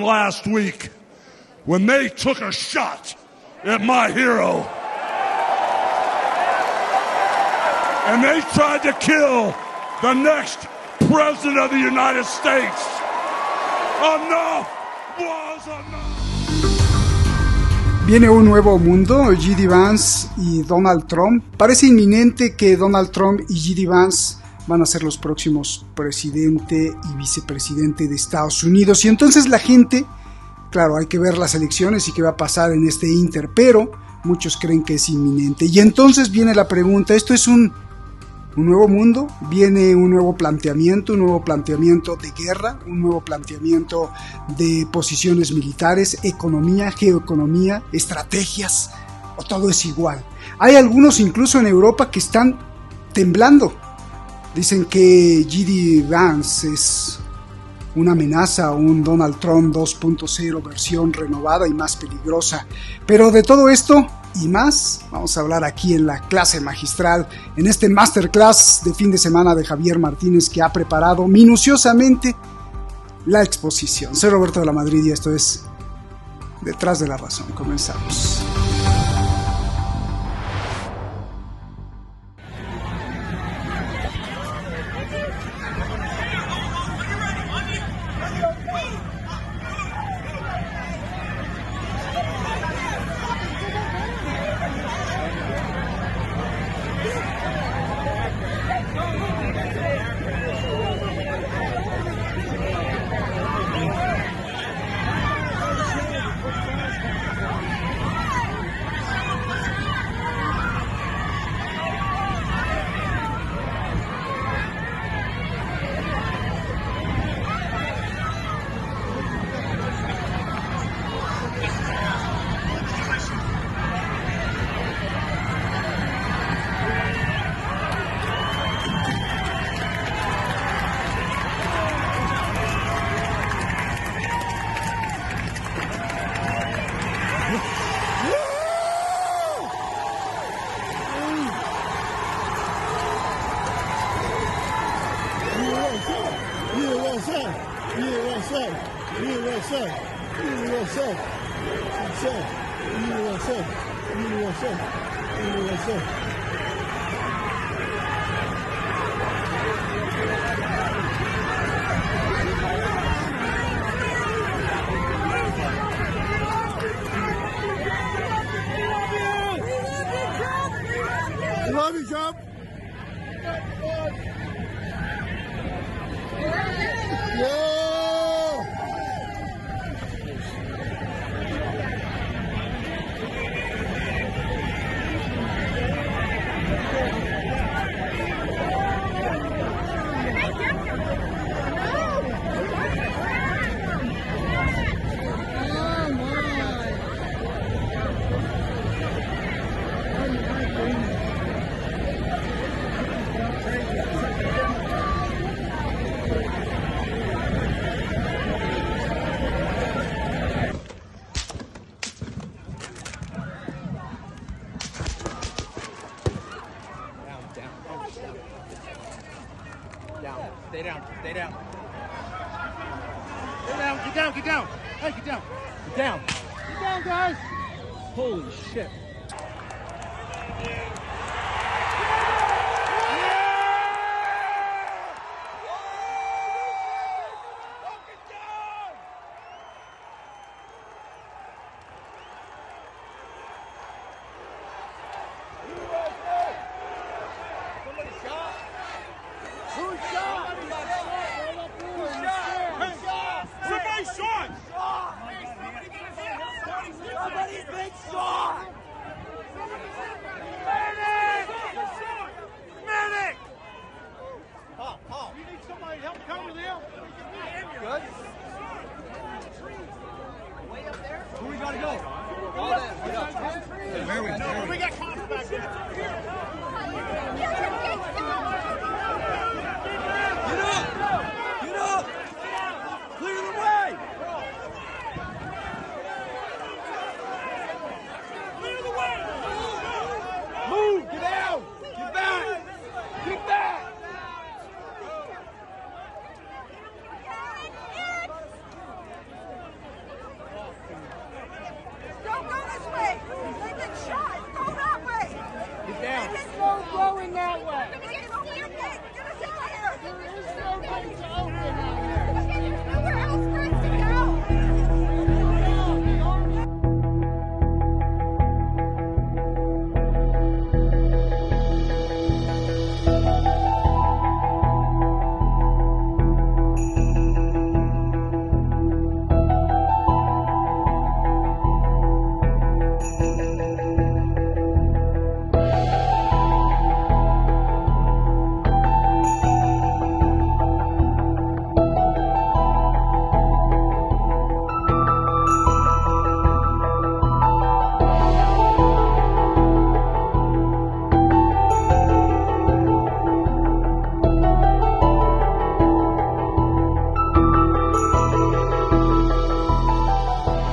last week when they took a shot at my hero and they tried to kill the next president of the United States. Enough was enough. Viene un nuevo mundo, J.D. Vance y Donald Trump. Parece inminente que Donald Trump y J.D. Vance van a ser los próximos presidente y vicepresidente de Estados Unidos. Y entonces la gente, claro, hay que ver las elecciones y qué va a pasar en este inter, pero muchos creen que es inminente. Y entonces viene la pregunta, ¿esto es un nuevo mundo? ¿Viene un nuevo planteamiento de guerra, un nuevo planteamiento de posiciones militares, economía, geoeconomía, estrategias, o todo es igual? Hay algunos incluso en Europa que están temblando. Dicen que J.D. Vance es una amenaza, un Donald Trump 2.0 versión renovada y más peligrosa. Pero de todo esto y más vamos a hablar aquí en la clase magistral, en este masterclass de fin de semana de Javier Martínez, que ha preparado minuciosamente la exposición. Soy Roberto de la Madrid y esto es Detrás de la Razón. Comenzamos.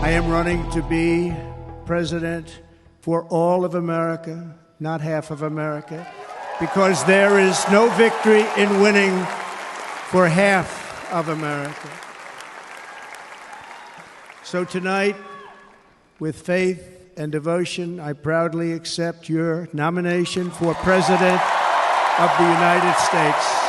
I am running to be president for all of America, not half of America, because there is no victory in winning for half of America. So tonight, with faith and devotion, I proudly accept your nomination for President of the United States.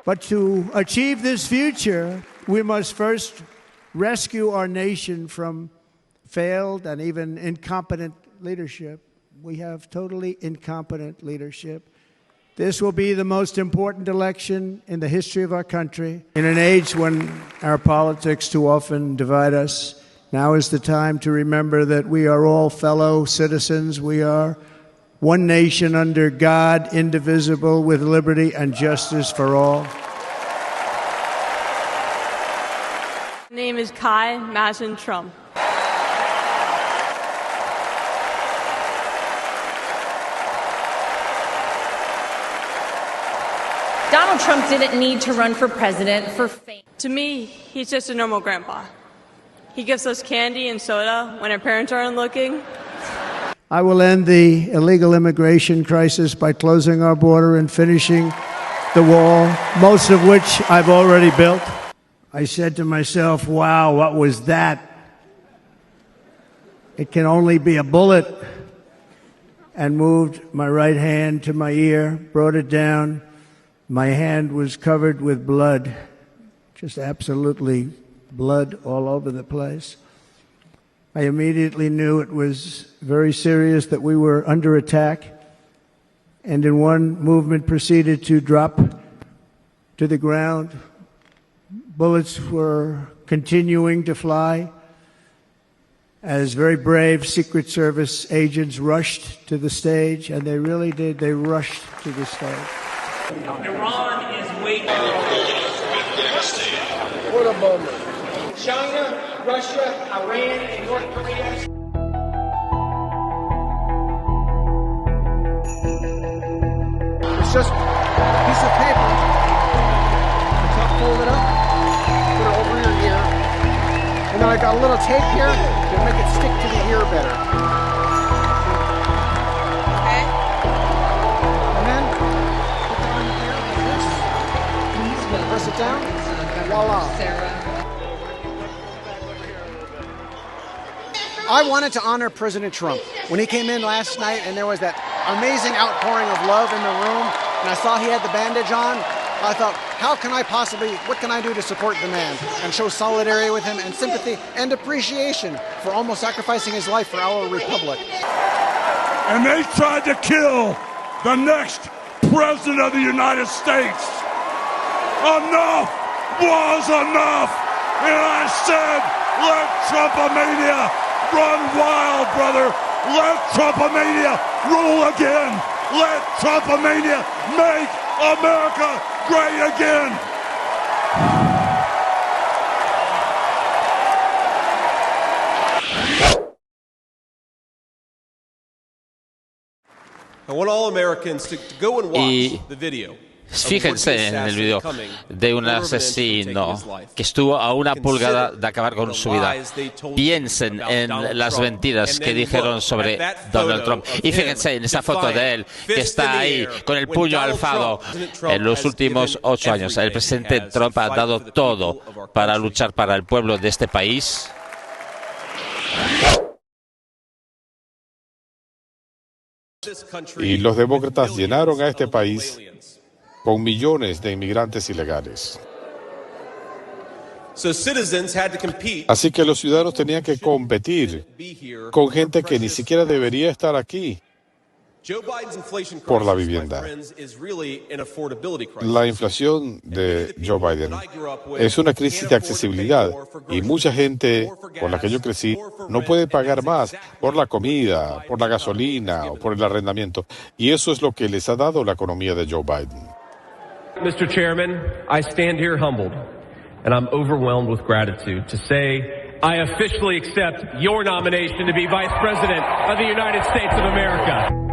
But to achieve this future, we must first rescue our nation from failed and even incompetent leadership. We have totally incompetent leadership. This will be the most important election in the history of our country. In an age when our politics too often divide us, now is the time to remember that we are all fellow citizens. We are one nation under God, indivisible, with liberty and justice for all. My name is Kai Madsen Trump. Donald Trump didn't need to run for president for fame. To me, he's just a normal grandpa. He gives us candy and soda when our parents aren't looking. I will end the illegal immigration crisis by closing our border and finishing the wall, most of which I've already built. I said to myself, wow, what was that? It can only be a bullet. And moved my right hand to my ear, brought it down. My hand was covered with blood, just absolutely blood all over the place. I immediately knew it was very serious, that we were under attack, and in one movement proceeded to drop to the ground. Bullets were continuing to fly as very brave Secret Service agents rushed to the stage, and they really did. They rushed to the stage. Iran is waiting. What a moment. China, Russia, Iran, and North Korea. It's just a piece of paper. Fold it up, put it over your ear, and then I got a little tape here to make it stick to the ear better. Okay? And then put it on your ear like this. Press it down, and voila. I wanted to honor President Trump. When he came in last night and there was that amazing outpouring of love in the room, and I saw he had the bandage on, I thought, what can I do to support the man and show solidarity with him and sympathy and appreciation for almost sacrificing his life for our republic. And they tried to kill the next president of the United States. Enough was enough. And I said, let Trumpomania run wild, brother. Let Trumpomania rule again. Let Trumpomania make America great again. I want all Americans to go and watch the video. Fíjense en el video de un asesino que estuvo a una pulgada de acabar con su vida. Piensen en las mentiras que dijeron sobre Donald Trump. Y fíjense en esa foto de él que está ahí con el puño alzado. En los últimos 8 años, el presidente Trump ha dado todo para luchar para el pueblo de este país. Y los demócratas llenaron a este país con millones de inmigrantes ilegales. Así que los ciudadanos tenían que competir con gente que ni siquiera debería estar aquí por la vivienda. La inflación de Joe Biden es una crisis de accesibilidad y mucha gente con la que yo crecí no puede pagar más por la comida, por la gasolina o por el arrendamiento. Y eso es lo que les ha dado la economía de Joe Biden. Mr. Chairman, I stand here humbled, and I'm overwhelmed with gratitude to say I officially accept your nomination to be Vice President of the United States of America.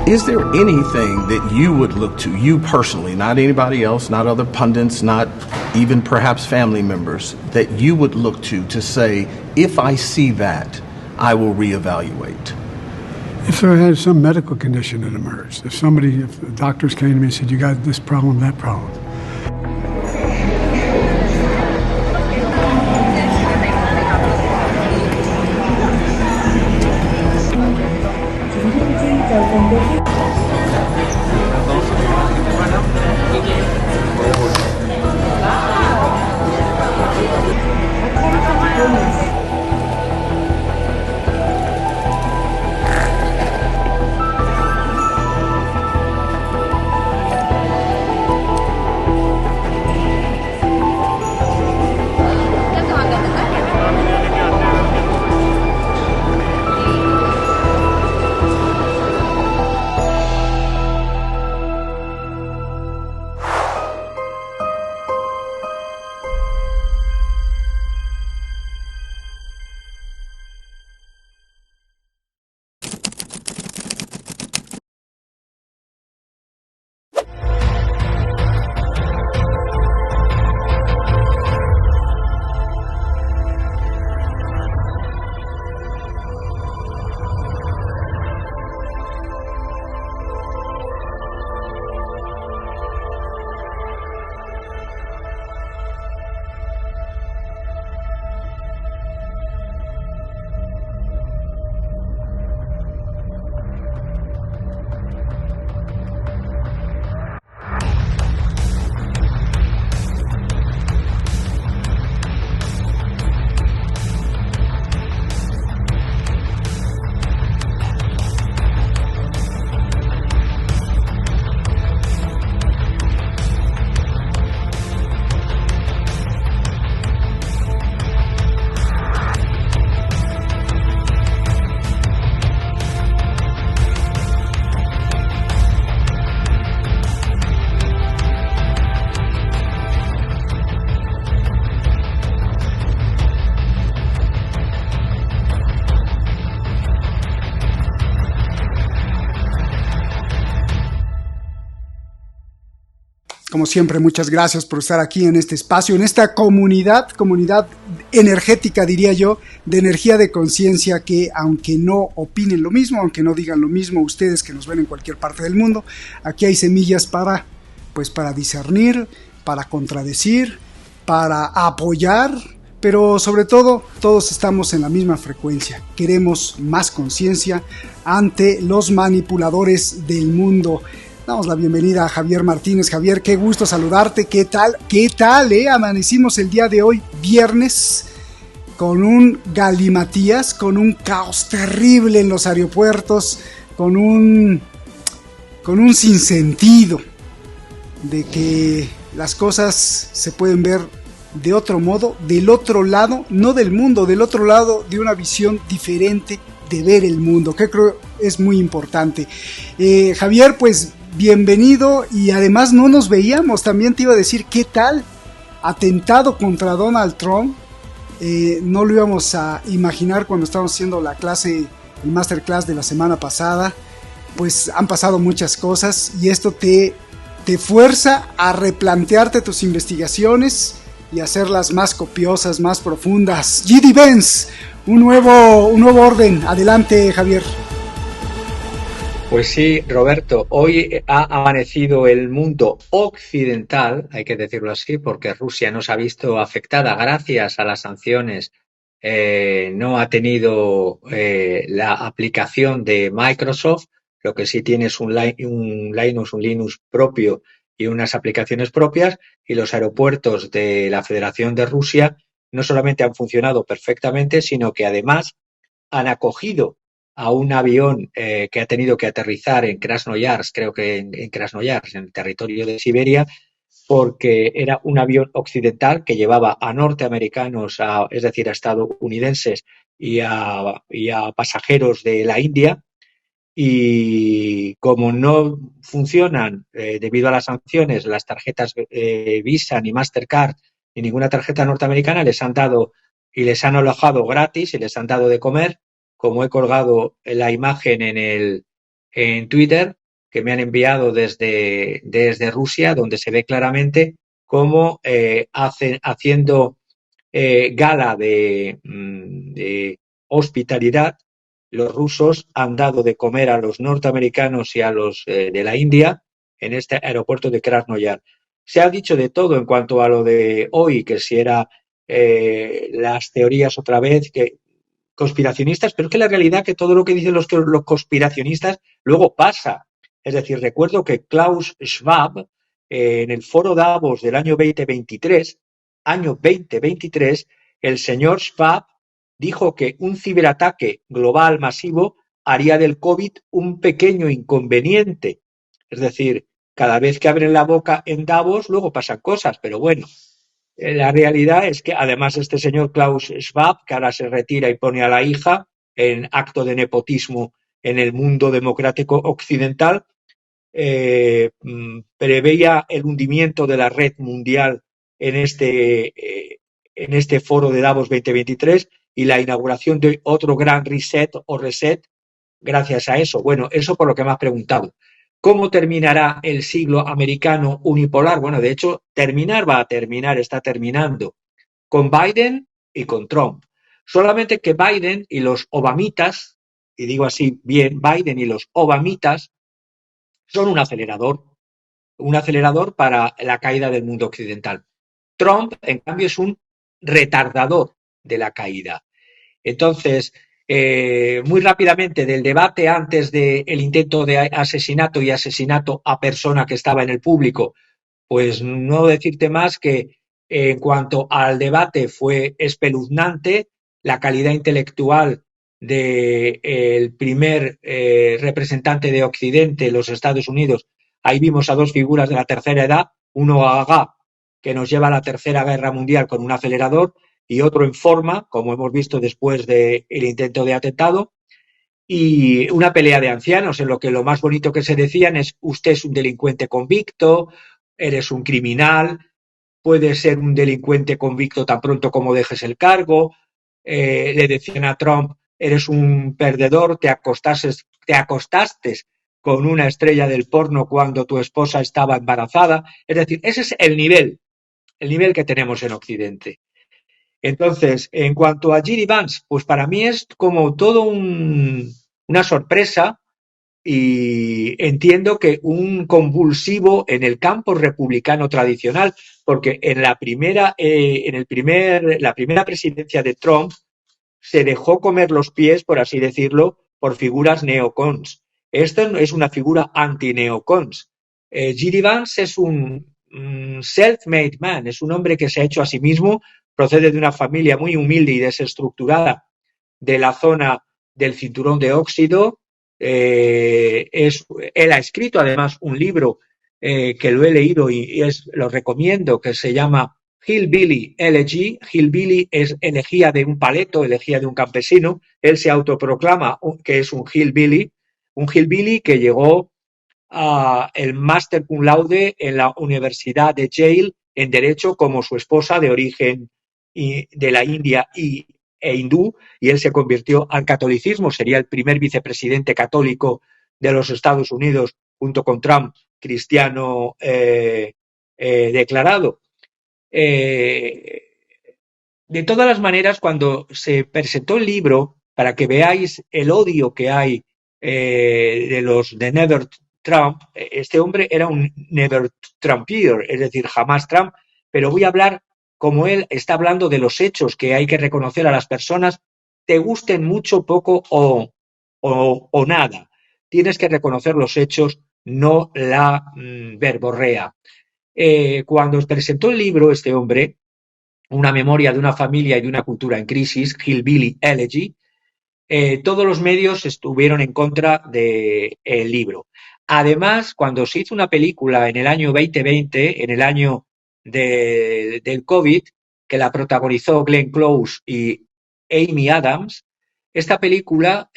Is there anything that you would look to, you personally, not anybody else, not other pundits, not even perhaps family members, that you would look to say, if I see that, I will reevaluate? If there had some medical condition that emerged, if the doctors came to me and said, you got this problem, that problem. Como siempre, muchas gracias por estar aquí en este espacio, en esta comunidad energética, diría yo, de energía de conciencia, que aunque no opinen lo mismo, aunque no digan lo mismo, ustedes que nos ven en cualquier parte del mundo, aquí hay semillas para discernir, para contradecir, para apoyar, pero sobre todo, todos estamos en la misma frecuencia. Queremos más conciencia ante los manipuladores del mundo. Damos la bienvenida a Javier Martínez. Javier, qué gusto saludarte. ¿Qué tal? Amanecimos el día de hoy, viernes, con un galimatías, con un caos terrible en los aeropuertos, con un sinsentido de que las cosas se pueden ver de otro modo, del otro lado, no del mundo, del otro lado, de una visión diferente de ver el mundo, que creo es muy importante. Javier, pues bienvenido, y además no nos veíamos, también te iba a decir, ¿qué tal? Atentado contra Donald Trump, no lo íbamos a imaginar cuando estábamos haciendo la clase, el masterclass de la semana pasada. Pues han pasado muchas cosas y esto te fuerza a replantearte tus investigaciones y hacerlas más copiosas, más profundas. J.D. Vance, un nuevo orden. Adelante, Javier. Pues sí, Roberto, hoy ha amanecido el mundo occidental, hay que decirlo así, porque Rusia no se ha visto afectada gracias a las sanciones, no ha tenido la aplicación de Microsoft, lo que sí tiene es un Linux propio y unas aplicaciones propias, y los aeropuertos de la Federación de Rusia no solamente han funcionado perfectamente, sino que además han acogido a un avión que ha tenido que aterrizar en Krasnoyarsk, creo que en Krasnoyarsk, en el territorio de Siberia, porque era un avión occidental que llevaba a norteamericanos, es decir, a estadounidenses y a pasajeros de la India, y como no funcionan debido a las sanciones las tarjetas Visa ni Mastercard ni ninguna tarjeta norteamericana, les han dado y les han alojado gratis y les han dado de comer, como he colgado la imagen en Twitter que me han enviado desde Rusia, donde se ve claramente cómo haciendo gala de hospitalidad, los rusos han dado de comer a los norteamericanos y a los de la India en este aeropuerto de Krasnoyarsk. Se ha dicho de todo en cuanto a lo de hoy, que si era las teorías otra vez, que conspiracionistas, pero es que la realidad es que todo lo que dicen los conspiracionistas luego pasa. Es decir, recuerdo que Klaus Schwab, en el foro Davos del año 2023, el señor Schwab dijo que un ciberataque global masivo haría del COVID un pequeño inconveniente. Es decir, cada vez que abren la boca en Davos, luego pasan cosas, pero bueno. La realidad es que además este señor Klaus Schwab, que ahora se retira y pone a la hija en acto de nepotismo en el mundo democrático occidental, preveía el hundimiento de la red mundial en este foro de Davos 2023 y la inauguración de otro gran reset gracias a eso. Bueno, eso por lo que me has preguntado. ¿Cómo terminará el siglo americano unipolar? Bueno, de hecho, está terminando con Biden y con Trump. Solamente que Biden y los obamitas, y digo así bien, Biden y los obamitas son un acelerador para la caída del mundo occidental. Trump, en cambio, es un retardador de la caída. Entonces, muy rápidamente del debate antes del intento de asesinato y asesinato a persona que estaba en el público, pues no decirte más que en cuanto al debate fue espeluznante, la calidad intelectual del primer representante de Occidente, los Estados Unidos. Ahí vimos a dos figuras de la tercera edad, uno Agá, que nos lleva a la Tercera Guerra Mundial con un acelerador, y otro en forma, como hemos visto después del intento de atentado, y una pelea de ancianos en lo que lo más bonito que se decían es: usted es un delincuente convicto, eres un criminal, puedes ser un delincuente convicto tan pronto como dejes el cargo. Le decían a Trump: eres un perdedor, te acostaste con una estrella del porno cuando tu esposa estaba embarazada. Es decir, ese es el nivel que tenemos en Occidente. Entonces, en cuanto a J.D. Vance, pues para mí es como todo una sorpresa, y entiendo que un convulsivo en el campo republicano tradicional, porque en la primera presidencia de Trump se dejó comer los pies, por así decirlo, por figuras neocons. Esto es una figura anti-neocons. J.D. Vance es un self-made man, es un hombre que se ha hecho a sí mismo, procede de una familia muy humilde y desestructurada de la zona del cinturón de óxido. Él ha escrito además un libro que lo he leído y lo recomiendo, que se llama Hillbilly Elegy. Hillbilly es elegía de un paleto, elegía de un campesino. Él se autoproclama que es un hillbilly que llegó a el máster cum laude en la Universidad de Yale en Derecho, como su esposa, de origen de la India e hindú, y él se convirtió al catolicismo. Sería el primer vicepresidente católico de los Estados Unidos, junto con Trump, cristiano declarado. De todas las maneras, cuando se presentó el libro, para que veáis el odio que hay de los de Never Trump, este hombre era un Never Trumpier, es decir, jamás Trump, pero voy a hablar como él está hablando de los hechos que hay que reconocer a las personas, te gusten mucho, poco o nada. Tienes que reconocer los hechos no la verborrea. Cuando presentó el libro, este hombre, Una memoria de una familia y de una cultura en crisis, Hillbilly Elegy, todos los medios estuvieron en contra del libro. Además, cuando se hizo una película en el año 2020, en el año del COVID, que la protagonizó Glenn Close y Amy Adams, esta película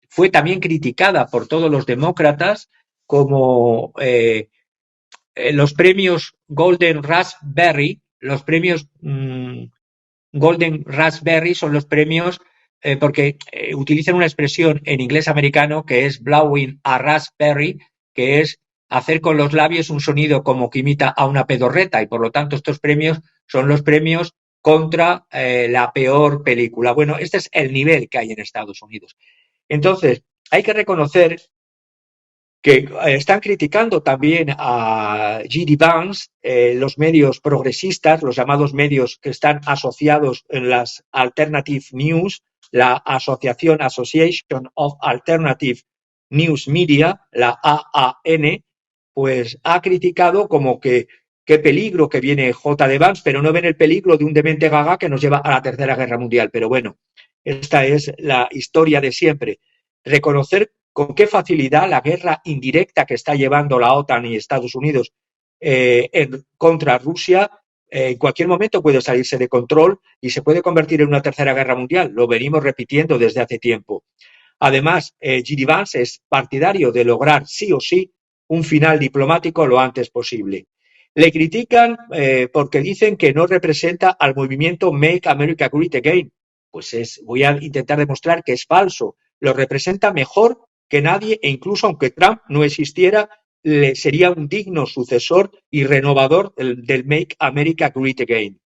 fue también criticada por todos los demócratas como los premios Golden Raspberry, los premios Golden Raspberry son los premios porque utilizan una expresión en inglés americano que es blowing a raspberry, que es hacer con los labios un sonido como que imita a una pedorreta, y por lo tanto estos premios son los premios contra la peor película. Bueno, este es el nivel que hay en Estados Unidos. Entonces, hay que reconocer que están criticando también a J.D. Vance, los medios progresistas, los llamados medios que están asociados en las Alternative News, la Association of Alternative News Media, la AAN, pues ha criticado como que qué peligro que viene J.D. Vance, pero no ven el peligro de un demente gaga que nos lleva a la Tercera Guerra Mundial. Pero bueno, esta es la historia de siempre. Reconocer con qué facilidad la guerra indirecta que está llevando la OTAN y Estados Unidos contra Rusia en cualquier momento puede salirse de control y se puede convertir en una tercera guerra mundial. Lo venimos repitiendo desde hace tiempo. Además, J.D. Vance es partidario de lograr sí o sí un final diplomático lo antes posible. Le critican porque dicen que no representa al movimiento Make America Great Again. Pues voy a intentar demostrar que es falso. Lo representa mejor que nadie, e incluso aunque Trump no existiera, sería un digno sucesor y renovador del Make America Great Again.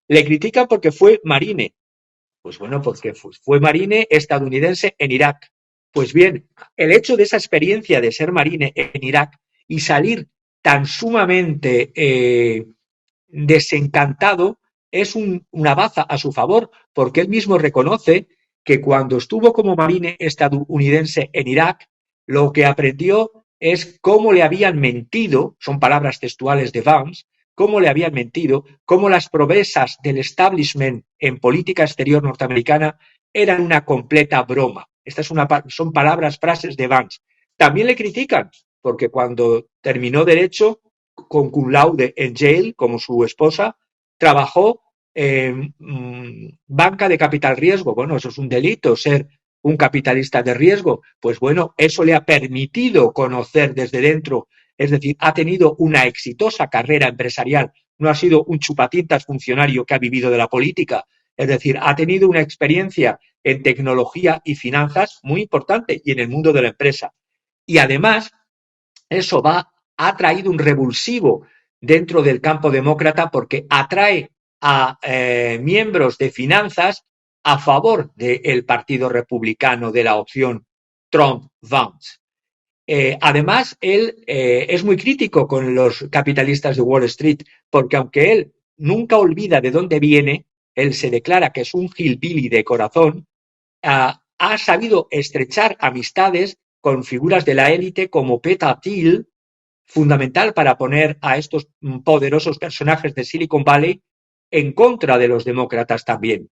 Le critican porque fue marine. Pues bueno, porque fue marine estadounidense en Irak. Pues bien, el hecho de esa experiencia de ser marine en Irak y salir tan sumamente desencantado es una baza a su favor, porque él mismo reconoce que cuando estuvo como marine estadounidense en Irak, lo que aprendió es cómo le habían mentido, son palabras textuales de Vance, cómo le habían mentido, cómo las promesas del establishment en política exterior norteamericana eran una completa broma. Estas son palabras, frases de Vance. También le critican, porque cuando terminó Derecho, con cum laude en Yale, como su esposa, trabajó en banca de capital riesgo. Bueno, eso es un delito, ser un capitalista de riesgo. Pues bueno, eso le ha permitido conocer desde dentro, es decir, ha tenido una exitosa carrera empresarial, no ha sido un chupatintas funcionario que ha vivido de la política, es decir, ha tenido una experiencia en tecnología y finanzas muy importante y en el mundo de la empresa. Y además, eso ha traído un revulsivo dentro del campo demócrata porque atrae a miembros de finanzas a favor del Partido Republicano de la opción Trump-Vance. Además, él es muy crítico con los capitalistas de Wall Street porque aunque él nunca olvida de dónde viene, él se declara que es un hillbilly de corazón, ha sabido estrechar amistades con figuras de la élite como Peter Thiel, fundamental para poner a estos poderosos personajes de Silicon Valley en contra de los demócratas también.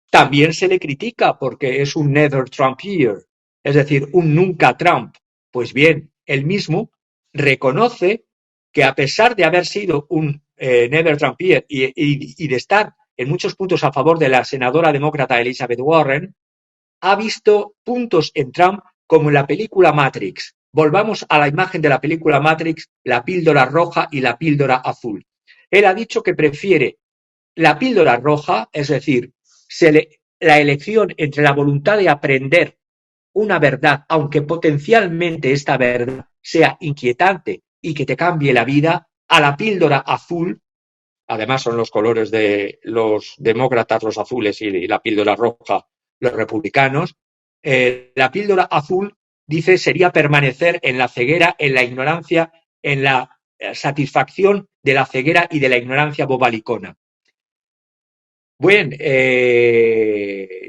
También se le critica porque es un never Trumpier, es decir, un nunca Trump. Pues bien, él mismo reconoce que a pesar de haber sido un never Trumpier y de estar en muchos puntos a favor de la senadora demócrata Elizabeth Warren, ha visto puntos en Trump como en la película Matrix. Volvamos a la imagen de la película Matrix, la píldora roja y la píldora azul. Él ha dicho que prefiere la píldora roja, es decir, la elección entre la voluntad de aprender una verdad, aunque potencialmente esta verdad sea inquietante y que te cambie la vida, a la píldora azul, además son los colores de los demócratas, los azules, y la píldora roja, los republicanos. La píldora azul, dice, sería permanecer en la ceguera, en la ignorancia, en la satisfacción de la ceguera y de la ignorancia bobalicona. Bueno,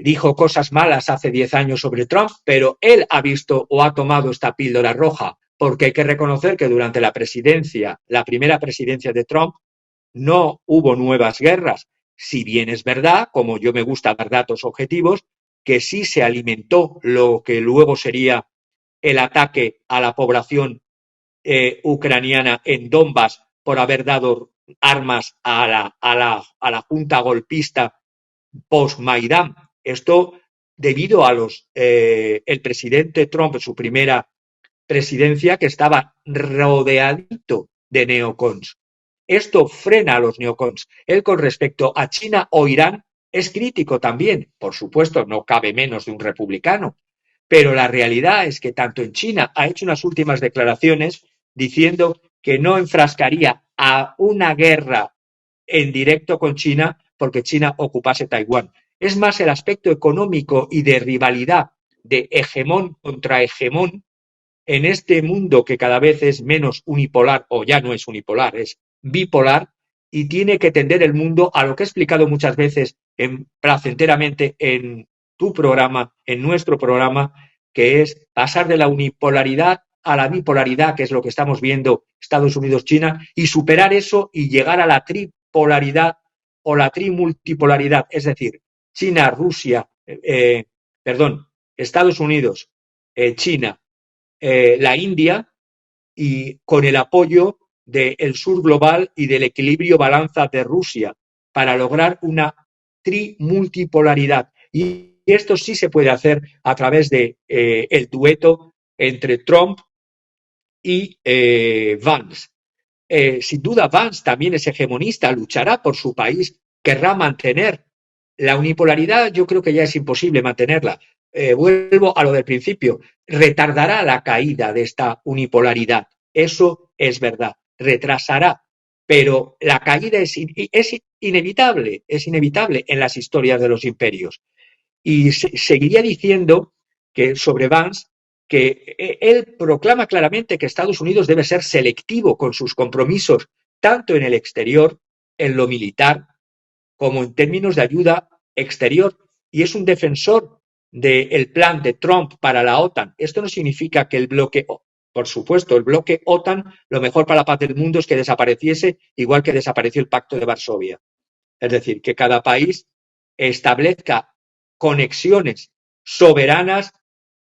dijo cosas malas hace 10 años sobre Trump, pero él ha visto o ha tomado esta píldora roja, porque hay que reconocer que durante la primera presidencia de Trump, no hubo nuevas guerras. Si bien es verdad, como yo me gusta dar datos objetivos, que sí se alimentó lo que luego sería el ataque a la población ucraniana en Donbass por haber dado armas a la junta golpista post-Maidán. Esto debido a el presidente Trump en su primera presidencia, que estaba rodeadito de neocons. Esto frena a los neocons. Él, con respecto a China o Irán, es crítico también. Por supuesto, no cabe menos de un republicano. Pero la realidad es que tanto en China ha hecho unas últimas declaraciones diciendo que no enfrascaría a una guerra en directo con China porque China ocupase Taiwán. Es más el aspecto económico y de rivalidad de hegemón contra hegemón en este mundo que cada vez es menos unipolar, o ya no es unipolar, es bipolar, y tiene que tender el mundo a lo que he explicado muchas veces placenteramente en tu programa, en nuestro programa, que es pasar de la unipolaridad a la bipolaridad, que es lo que estamos viendo Estados Unidos-China, y superar eso y llegar a la tripolaridad o la trimultipolaridad, es decir, China, Rusia, Estados Unidos, China, la India, y con el apoyo del sur global y del equilibrio balanza de Rusia para lograr una trimultipolaridad. Y esto sí se puede hacer a través de el dueto entre Trump y Vance. Sin duda Vance también es hegemonista, luchará por su país, querrá mantener la unipolaridad. Yo creo que ya es imposible mantenerla. Vuelvo a lo del principio, retardará la caída de esta unipolaridad, eso es verdad, retrasará, pero la caída es inevitable en las historias de los imperios. Y seguiría diciendo que sobre Vance, que él proclama claramente que Estados Unidos debe ser selectivo con sus compromisos, tanto en el exterior, en lo militar, como en términos de ayuda exterior, y es un defensor del plan de Trump para la OTAN. Esto no significa que el bloque, por supuesto, el bloque OTAN, lo mejor para la paz del mundo es que desapareciese, igual que desapareció el Pacto de Varsovia. Es decir, que cada país establezca conexiones soberanas,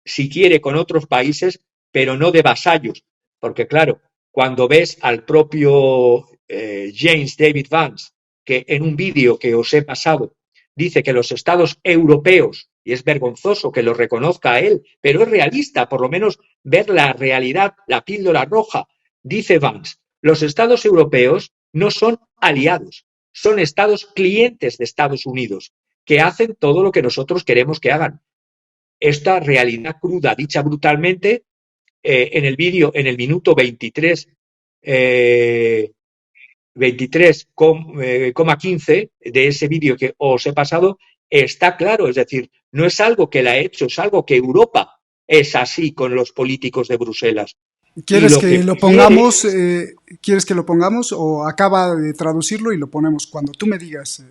si quiere, con otros países, pero no de vasallos. Porque, claro, cuando ves al propio James David Vance, que en un vídeo que os he pasado dice que los estados europeos, y es vergonzoso que lo reconozca a él, pero es realista, por lo menos ver la realidad, la píldora roja, dice Vance, los estados europeos no son aliados, son estados clientes de Estados Unidos, que hacen todo lo que nosotros queremos que hagan. Esta realidad cruda, dicha brutalmente, en el vídeo, en el minuto 23,15 de ese vídeo que os he pasado, está claro, es decir, no es algo que él ha hecho, es algo que Europa es así con los políticos de Bruselas. ¿Quieres que lo pongamos? ¿Quieres que lo pongamos o acaba de traducirlo y lo ponemos cuando tú me digas,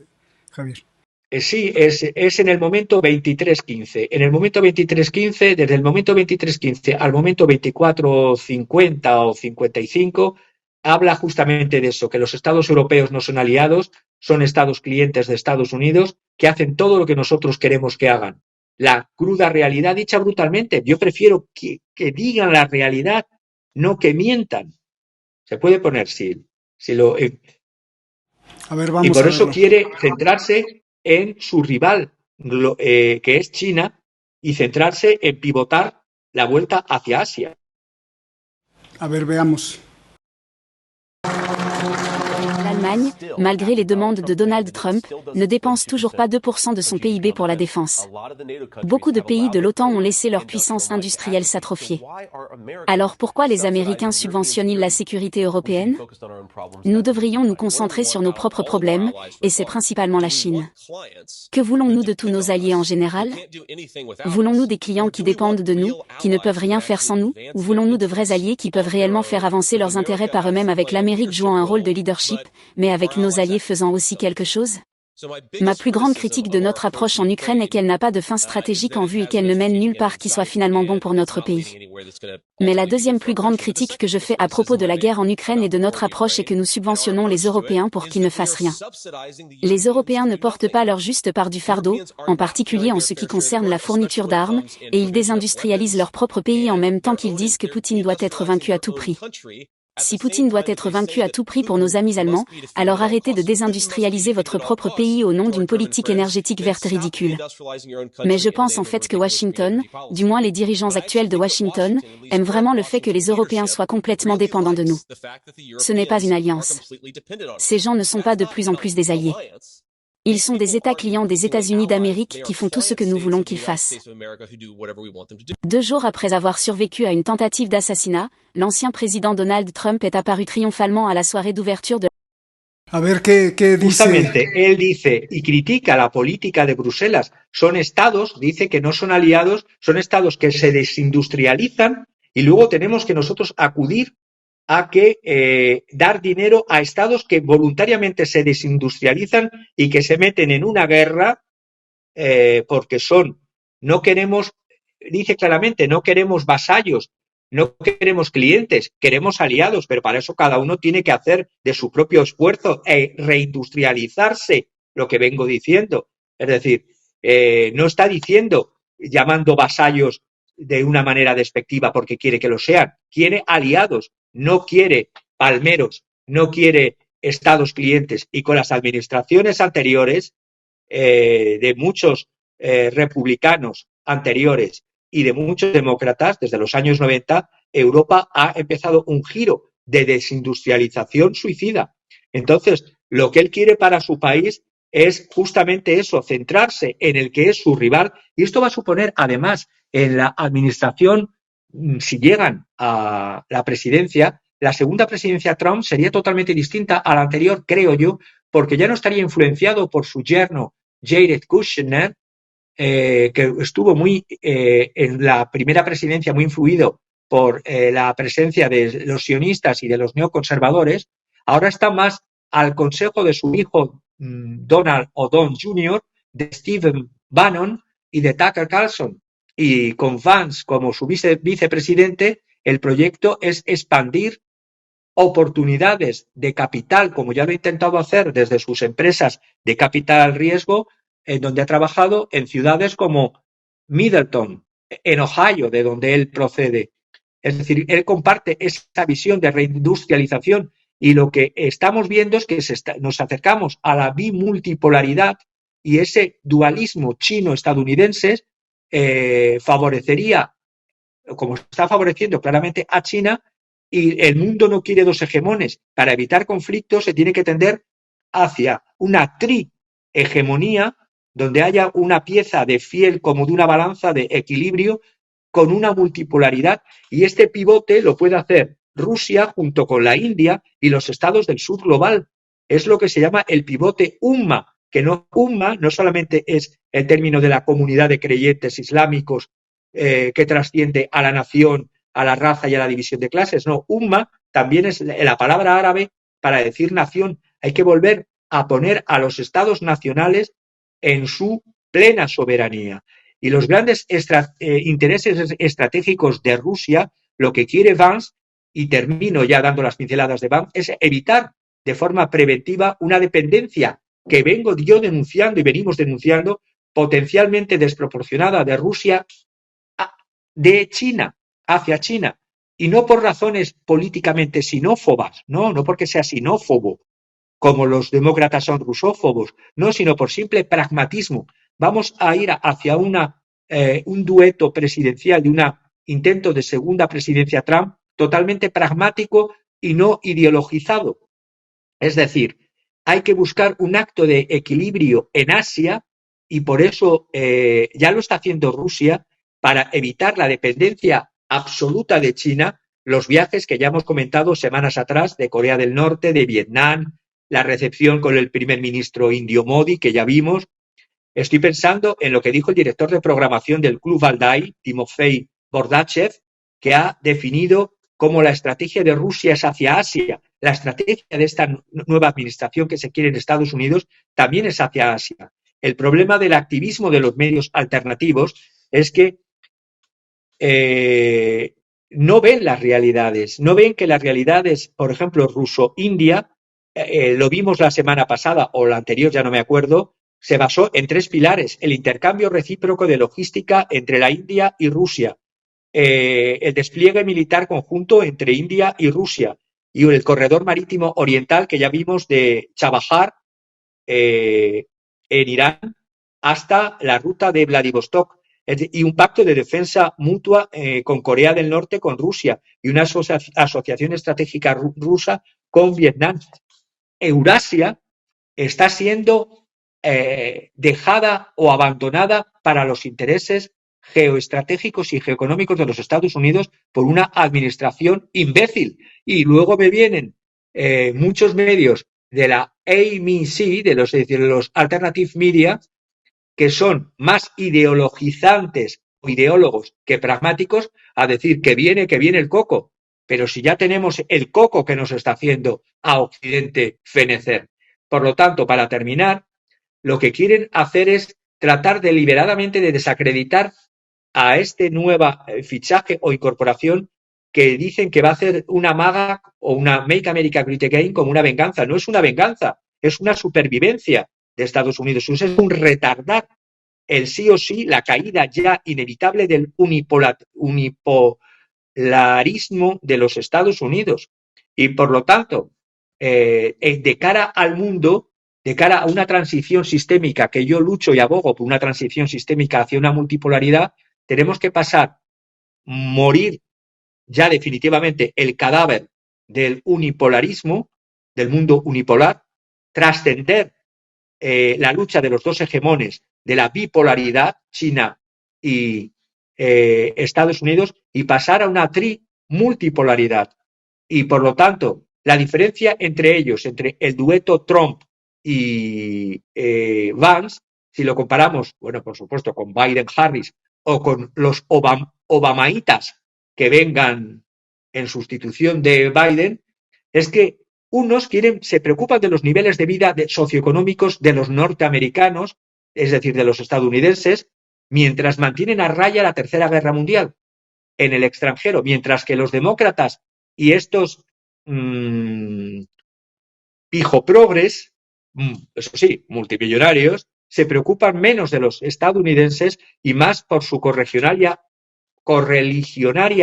Javier? Sí, es en el momento 23:15. En el momento 23:15, desde el momento 23:15 al momento 24:50 o 55, habla justamente de eso, que los estados europeos no son aliados, son estados clientes de Estados Unidos, que hacen todo lo que nosotros queremos que hagan. La cruda realidad dicha brutalmente. Yo prefiero que digan la realidad, no que mientan. Se puede poner, A ver, vamos y por a eso verlo. quiere centrarse en su rival, que es China, y centrarse en pivotar la vuelta hacia Asia. A ver, veamos. L'Allemagne, malgré les demandes de Donald Trump, ne dépense toujours pas 2% de son PIB pour la défense. Beaucoup de pays de l'OTAN ont laissé leur puissance industrielle s'atrophier. Alors pourquoi les Américains subventionnent-ils la sécurité européenne? Nous devrions nous concentrer sur nos propres problèmes, et c'est principalement la Chine. Que voulons-nous de tous nos alliés en général? Voulons-nous des clients qui dépendent de nous, qui ne peuvent rien faire sans nous, ou voulons-nous de vrais alliés qui peuvent réellement faire avancer leurs intérêts par eux-mêmes, avec l'Amérique jouant un rôle de leadership, mais avec nos alliés faisant aussi quelque chose? Ma plus grande critique de notre approche en Ukraine est qu'elle n'a pas de fin stratégique en vue et qu'elle ne mène nulle part qui soit finalement bon pour notre pays. Mais la deuxième plus grande critique que je fais à propos de la guerre en Ukraine et de notre approche est que nous subventionnons les Européens pour qu'ils ne fassent rien. Les Européens ne portent pas leur juste part du fardeau, en particulier en ce qui concerne la fourniture d'armes, et ils désindustrialisent leur propre pays en même temps qu'ils disent que Poutine doit être vaincu à tout prix. Si Poutine doit être vaincu à tout prix pour nos amis allemands, alors arrêtez de désindustrialiser votre propre pays au nom d'une politique énergétique verte ridicule. Mais je pense en fait que Washington, du moins les dirigeants actuels de Washington, aiment vraiment le fait que les Européens soient complètement dépendants de nous. Ce n'est pas une alliance. Ces gens ne sont pas de plus en plus des alliés. Ils sont des États clients des États-Unis d'Amérique qui font tout ce que nous voulons qu'ils fassent. 2 jours après avoir survécu à une tentative d'assassinat, l'ancien président Donald Trump est apparu triomphalement à la soirée d'ouverture de... A ver qué dice. Justamente, él dice y critica la política de Bruselas. Son estados, dice que no son aliados, son estados que se desindustrializan y luego tenemos que nosotros acudir a que dar dinero a estados que voluntariamente se desindustrializan y que se meten en una guerra porque no queremos, dice claramente, no queremos vasallos, no queremos clientes, queremos aliados, pero para eso cada uno tiene que hacer de su propio esfuerzo reindustrializarse, lo que vengo diciendo. Es decir, no está diciendo, llamando vasallos de una manera despectiva porque quiere que lo sean, quiere aliados, no quiere palmeros, no quiere estados clientes. Y con las administraciones anteriores de muchos republicanos anteriores y de muchos demócratas desde los años 90, Europa ha empezado un giro de desindustrialización suicida. Entonces, lo que él quiere para su país es justamente eso, centrarse en el que es su rival, y esto va a suponer además en la administración, si llegan a la presidencia, la segunda presidencia Trump sería totalmente distinta a la anterior, creo yo, porque ya no estaría influenciado por su yerno Jared Kushner, que estuvo muy en la primera presidencia muy influido por la presencia de los sionistas y de los neoconservadores. Ahora está más al consejo de su hijo Donald o Don Jr., de Stephen Bannon y de Tucker Carlson. Y con Vance como su vicepresidente, el proyecto es expandir oportunidades de capital, como ya lo ha intentado hacer desde sus empresas de capital riesgo, en donde ha trabajado en ciudades como Middleton, en Ohio, de donde él procede. Es decir, él comparte esa visión de reindustrialización y lo que estamos viendo es que nos acercamos a la bimultipolaridad y ese dualismo chino-estadounidense favorecería, como está favoreciendo claramente a China, y el mundo no quiere dos hegemones. Para evitar conflictos se tiene que tender hacia una trihegemonía donde haya una pieza de fiel como de una balanza de equilibrio con una multipolaridad, y este pivote lo puede hacer Rusia junto con la India y los estados del sur global. Es lo que se llama el pivote Umma, que no Umma no solamente es el término de la comunidad de creyentes islámicos que trasciende a la nación, a la raza y a la división de clases. No, Umma también es la palabra árabe para decir nación. Hay que volver a poner a los estados nacionales en su plena soberanía. Y los grandes intereses estratégicos de Rusia, lo que quiere Vance, y termino ya dando las pinceladas de Vance, es evitar de forma preventiva una dependencia que vengo yo denunciando y venimos denunciando, potencialmente desproporcionada de Rusia de China, hacia China, y no por razones políticamente sinófobas, no porque sea sinófobo, como los demócratas son rusófobos, no, sino por simple pragmatismo. Vamos a ir hacia un dueto presidencial de un intento de segunda presidencia Trump totalmente pragmático y no ideologizado. Es decir, hay que buscar un acto de equilibrio en Asia, y por eso ya lo está haciendo Rusia, para evitar la dependencia absoluta de China, los viajes que ya hemos comentado semanas atrás de Corea del Norte, de Vietnam, la recepción con el primer ministro indio Modi, que ya vimos. Estoy pensando en lo que dijo el director de programación del Club Valdai, Timofey Bordachev, que ha definido como la estrategia de Rusia es hacia Asia, la estrategia de esta nueva administración que se quiere en Estados Unidos también es hacia Asia. El problema del activismo de los medios alternativos es que no ven las realidades, no ven que las realidades, por ejemplo, ruso-india, lo vimos la semana pasada o la anterior, ya no me acuerdo, se basó en 3 pilares: el intercambio recíproco de logística entre la India y Rusia, el despliegue militar conjunto entre India y Rusia y el corredor marítimo oriental que ya vimos de Chabahar en Irán hasta la ruta de Vladivostok, y un pacto de defensa mutua con Corea del Norte, con Rusia, y una asociación estratégica rusa con Vietnam. Eurasia está siendo dejada o abandonada para los intereses geoestratégicos y geoeconómicos de los Estados Unidos por una administración imbécil. Y luego me vienen muchos medios de la AMC, de los alternative media, que son más ideologizantes o ideólogos que pragmáticos, a decir que viene el coco. Pero si ya tenemos el coco que nos está haciendo a Occidente fenecer. Por lo tanto, para terminar, lo que quieren hacer es tratar deliberadamente de desacreditar a este nuevo fichaje o incorporación que dicen que va a hacer una MAGA o una Make America Great Again como una venganza. No es una venganza, es una supervivencia de Estados Unidos. Es un retardar el sí o sí, la caída ya inevitable del unipolarismo de los Estados Unidos. Y por lo tanto, de cara al mundo, de cara a una transición sistémica, que yo lucho y abogo por una transición sistémica hacia una multipolaridad, tenemos que pasar, morir ya definitivamente el cadáver del unipolarismo, del mundo unipolar, trascender la lucha de los dos hegemones, de la bipolaridad, China y Estados Unidos, y pasar a una multipolaridad. Y por lo tanto, la diferencia entre ellos, entre el dueto Trump y Vance, si lo comparamos, bueno, por supuesto, con Biden-Harris o con los obamaitas que vengan en sustitución de Biden, es que unos se preocupan de los niveles de vida socioeconómicos de los norteamericanos, es decir, de los estadounidenses, mientras mantienen a raya la Tercera Guerra Mundial en el extranjero, mientras que los demócratas y estos pijoprogres, eso sí, multimillonarios, se preocupan menos de los estadounidenses y más por su correligionaria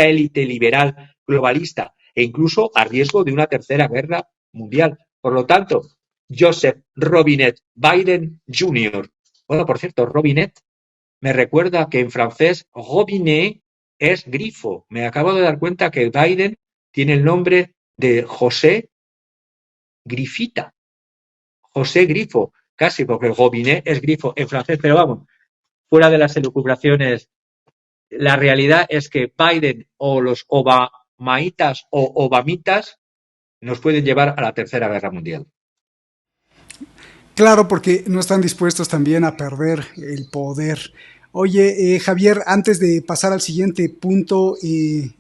élite liberal globalista, e incluso a riesgo de una Tercera Guerra Mundial. Por lo tanto, Joseph Robinette Biden Jr. Bueno, por cierto, Robinette me recuerda que en francés Robinet es grifo. Me acabo de dar cuenta que Biden tiene el nombre de José Grifita. José Grifo, casi, porque el Robinet es grifo en francés. Pero vamos, fuera de las elucubraciones, la realidad es que Biden o los obamaitas o obamitas nos pueden llevar a la Tercera Guerra Mundial. Claro, porque no están dispuestos también a perder el poder. Oye, Javier, antes de pasar al siguiente punto,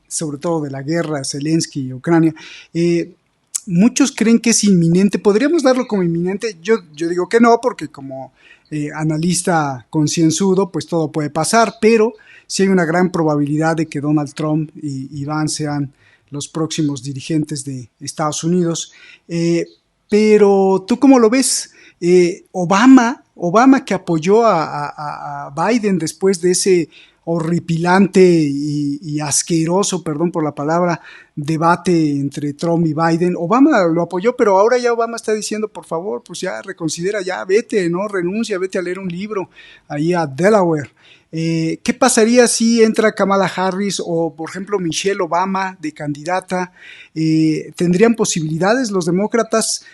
sobre todo de la guerra, Zelensky y Ucrania, muchos creen que es inminente. ¿Podríamos darlo como inminente? Yo digo que no, porque como analista concienzudo, pues todo puede pasar, pero sí hay una gran probabilidad de que Donald Trump y Vance sean los próximos dirigentes de Estados Unidos. Pero, ¿tú cómo lo ves? Obama que apoyó a Biden después de ese horripilante y asqueroso, perdón por la palabra, debate entre Trump y Biden. Obama lo apoyó, pero ahora ya Obama está diciendo, por favor, pues ya reconsidera, ya vete, no renuncia, vete a leer un libro ahí a Delaware. ¿Qué pasaría si entra Kamala Harris o, por ejemplo, Michelle Obama de candidata? ¿Tendrían posibilidades los demócratas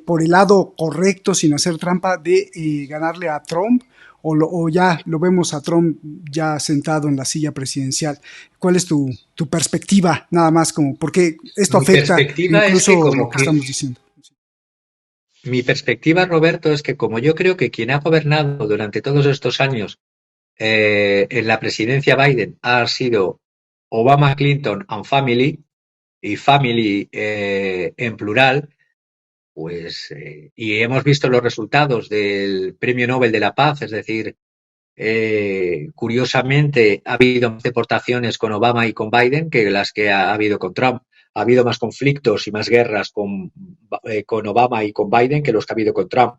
por el lado correcto, sin hacer trampa, de ganarle a Trump? ¿O ya lo vemos a Trump ya sentado en la silla presidencial? ¿Cuál es tu perspectiva, nada más, como porque esto afecta incluso lo que estamos diciendo? Mi perspectiva, Roberto, es que como yo creo que quien ha gobernado durante todos estos años en la presidencia Biden ha sido Obama, Clinton and Family, y family en plural, pues, y hemos visto los resultados del Premio Nobel de la Paz, es decir, curiosamente ha habido más deportaciones con Obama y con Biden que las que ha habido con Trump. Ha habido más conflictos y más guerras con Obama y con Biden que los que ha habido con Trump.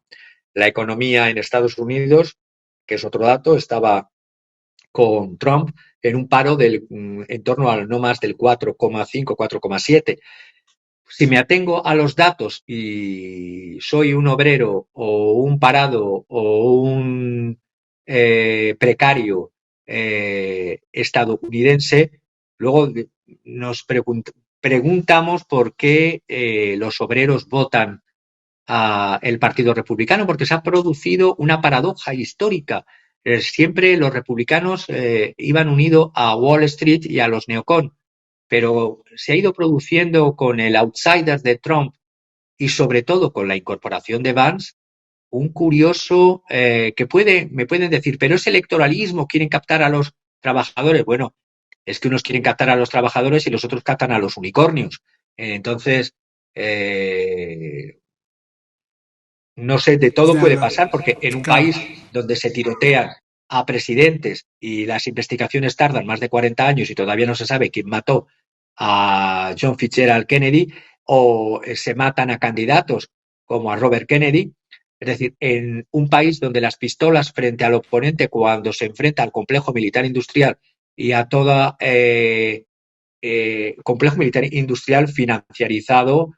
La economía en Estados Unidos, que es otro dato, estaba con Trump en un paro en torno a no más del 4,5, 4,7. Si me atengo a los datos y soy un obrero o un parado o un precario estadounidense, luego nos preguntamos por qué los obreros votan a el Partido Republicano, porque se ha producido una paradoja histórica. Siempre los republicanos iban unidos a Wall Street y a los neocon, pero se ha ido produciendo con el outsider de Trump y sobre todo con la incorporación de Vance un curioso que me pueden decir, pero es electoralismo, quieren captar a los trabajadores. Bueno, es que unos quieren captar a los trabajadores y los otros captan a los unicornios. Entonces, no sé, de todo puede pasar, porque en un país donde se tirotean a presidentes y las investigaciones tardan más de 40 años y todavía no se sabe quién mató a John Fitzgerald Kennedy, o se matan a candidatos como a Robert Kennedy, es decir, en un país donde las pistolas frente al oponente cuando se enfrenta al complejo militar industrial y a toda complejo militar industrial financiarizado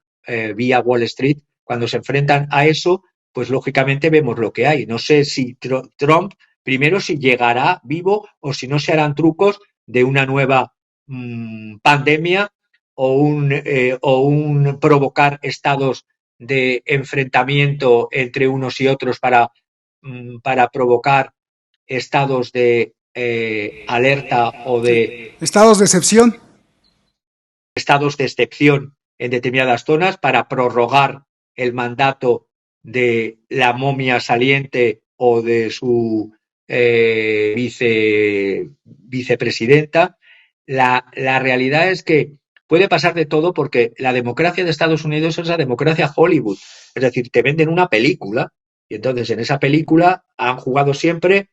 vía Wall Street, cuando se enfrentan a eso, pues lógicamente vemos lo que hay. No sé si Trump, primero, si llegará vivo o si no se harán trucos de una nueva pandemia o un provocar estados de enfrentamiento entre unos y otros para provocar estados de alerta o de estados de excepción. Estados de excepción en determinadas zonas para prorrogar el mandato de la momia saliente o de su vicepresidenta. La realidad es que puede pasar de todo, porque la democracia de Estados Unidos es la democracia Hollywood. Es decir, te venden una película y entonces en esa película han jugado siempre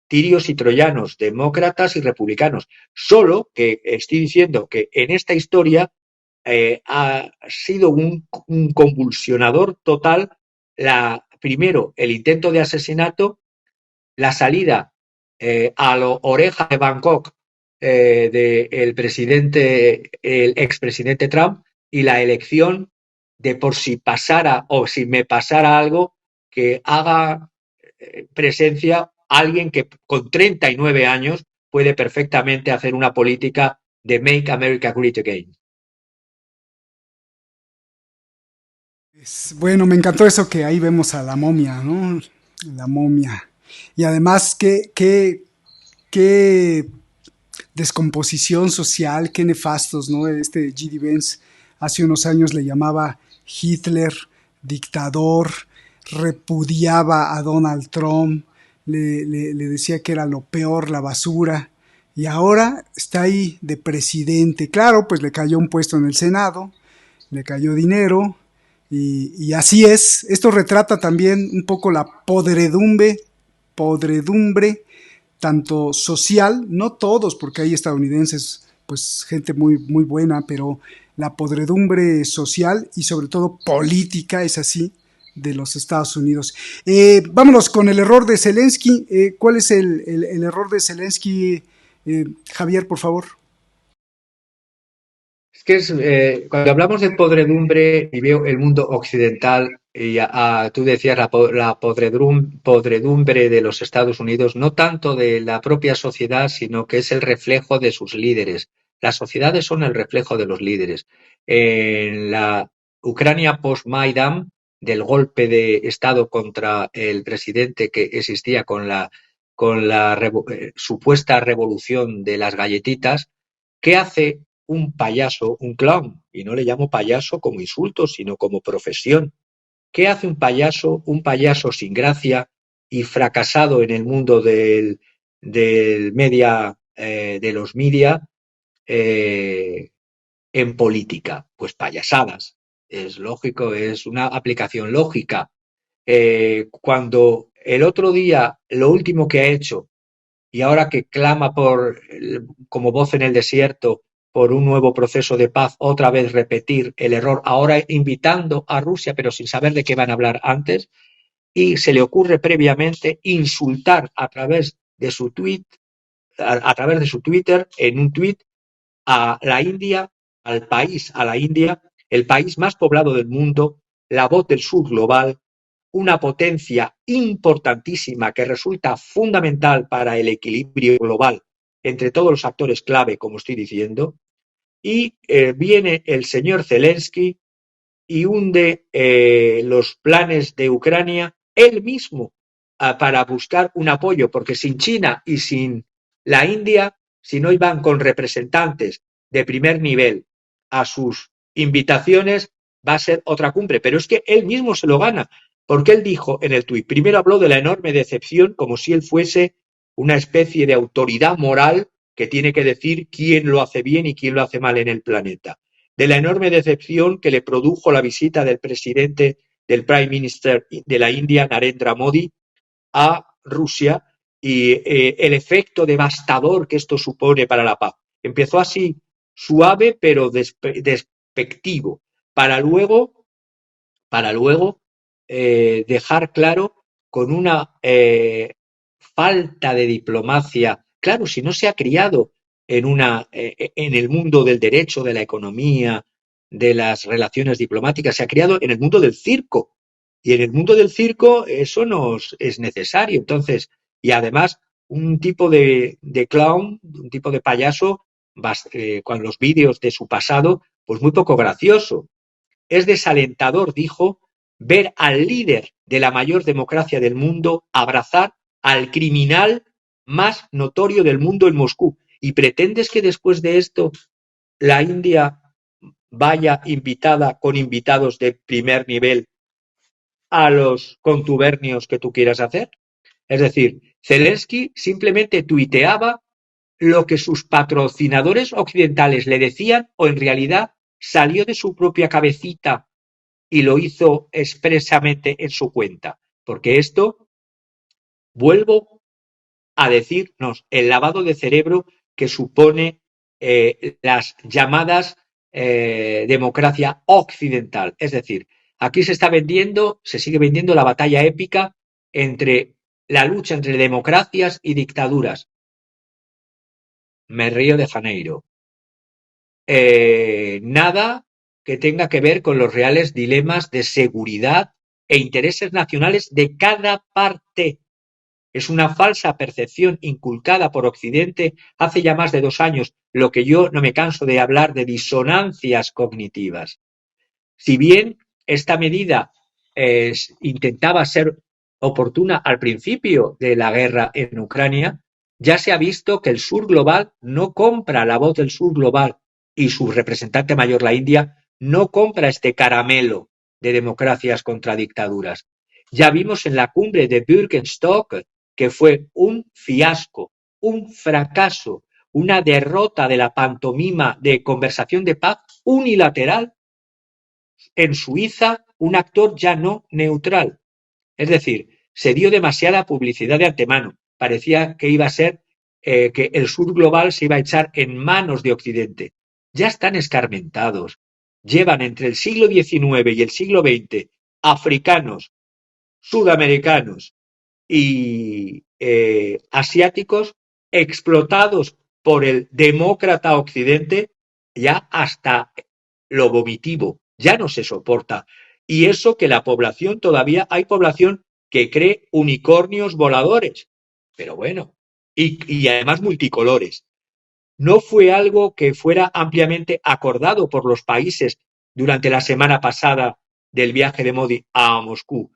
tirios y troyanos, demócratas y republicanos. Solo que estoy diciendo que en esta historia ha sido un convulsionador total, primero el intento de asesinato, la salida a la oreja de Bangkok del presidente, el expresidente Trump, y la elección de, por si pasara o si me pasara algo, que haga presencia alguien que con 39 años puede perfectamente hacer una política de Make America Great Again. Bueno, me encantó eso que ahí vemos a la momia, ¿no? La momia. Y además, qué descomposición social, qué nefastos, ¿no? Este G.D. Vance hace unos años le llamaba Hitler, dictador, repudiaba a Donald Trump, le decía que era lo peor, la basura, y ahora está ahí de presidente. Claro, pues le cayó un puesto en el Senado, le cayó dinero, y así es. Esto retrata también un poco la podredumbre tanto social, no todos, porque hay estadounidenses, pues gente muy, muy buena, pero la podredumbre social y sobre todo política es así de los Estados Unidos. Vámonos con el error de Zelensky. ¿Cuál es el error de Zelensky, Javier, por favor? Es que cuando hablamos de podredumbre y veo el mundo occidental, y tú decías la podredumbre de los Estados Unidos, no tanto de la propia sociedad, sino que es el reflejo de sus líderes. Las sociedades son el reflejo de los líderes. En la Ucrania post-Maidan, del golpe de Estado contra el presidente que existía con la supuesta revolución de las galletitas, ¿qué hace un payaso, un clown? Y no le llamo payaso como insulto, sino como profesión. ¿Qué hace un payaso? Un payaso sin gracia y fracasado en el mundo del media, de los media, en política? Pues payasadas. Es lógico, es una aplicación lógica. Cuando el otro día lo último que ha hecho, y ahora que clama como voz en el desierto por un nuevo proceso de paz, otra vez repetir el error, ahora invitando a Rusia, pero sin saber de qué van a hablar antes, y se le ocurre previamente insultar a través de su a través de su Twitter, en un tuit, a la India, a la India, el país más poblado del mundo, la voz del sur global, una potencia importantísima que resulta fundamental para el equilibrio global entre todos los actores clave, como estoy diciendo, y viene el señor Zelensky y hunde los planes de Ucrania él mismo para buscar un apoyo, porque sin China y sin la India, si no iban con representantes de primer nivel a sus invitaciones, va a ser otra cumbre. Pero es que él mismo se lo gana, porque él dijo en el tuit, primero habló de la enorme decepción, como si él fuese una especie de autoridad moral que tiene que decir quién lo hace bien y quién lo hace mal en el planeta. De la enorme decepción que le produjo la visita del presidente, del Prime Minister de la India, Narendra Modi, a Rusia y el efecto devastador que esto supone para la paz. Empezó así, suave pero despectivo, para luego dejar claro con una falta de diplomacia. Claro, si no se ha criado en el mundo del derecho, de la economía, de las relaciones diplomáticas, se ha criado en el mundo del circo. Y en el mundo del circo eso no es necesario. Entonces, y además, un tipo de clown, un tipo de payaso, con los vídeos de su pasado, pues muy poco gracioso. Es desalentador, dijo, ver al líder de la mayor democracia del mundo abrazar al criminal más notorio del mundo en Moscú. ¿Y pretendes que después de esto la India vaya invitada con invitados de primer nivel a los contubernios que tú quieras hacer? Es decir, Zelensky simplemente tuiteaba lo que sus patrocinadores occidentales le decían, o en realidad salió de su propia cabecita y lo hizo expresamente en su cuenta. Porque esto, vuelvo a decirnos, el lavado de cerebro que supone las llamadas democracia occidental. Es decir, aquí se sigue vendiendo la batalla épica entre la lucha entre democracias y dictaduras. Me río de Janeiro. Nada que tenga que ver con los reales dilemas de seguridad e intereses nacionales de cada parte. Es una falsa percepción inculcada por Occidente hace ya más de 2 años, lo que yo no me canso de hablar de disonancias cognitivas. Si bien esta medida intentaba ser oportuna al principio de la guerra en Ucrania, ya se ha visto que el sur global no compra la voz del sur global y su representante mayor, la India, no compra este caramelo de democracias contra dictaduras. Ya vimos en la cumbre de Birkenstock que fue un fiasco, un fracaso, una derrota de la pantomima de conversación de paz unilateral en Suiza, un actor ya no neutral. Es decir, se dio demasiada publicidad de antemano. Parecía que iba a ser que el sur global se iba a echar en manos de Occidente. Ya están escarmentados. Llevan entre el siglo XIX y el siglo XX africanos, sudamericanos y asiáticos explotados por el demócrata Occidente ya hasta lo vomitivo. Ya no se soporta. Y eso que la población, todavía hay población que cree unicornios voladores. Pero bueno, y además multicolores. No fue algo que fuera ampliamente acordado por los países durante la semana pasada del viaje de Modi a Moscú.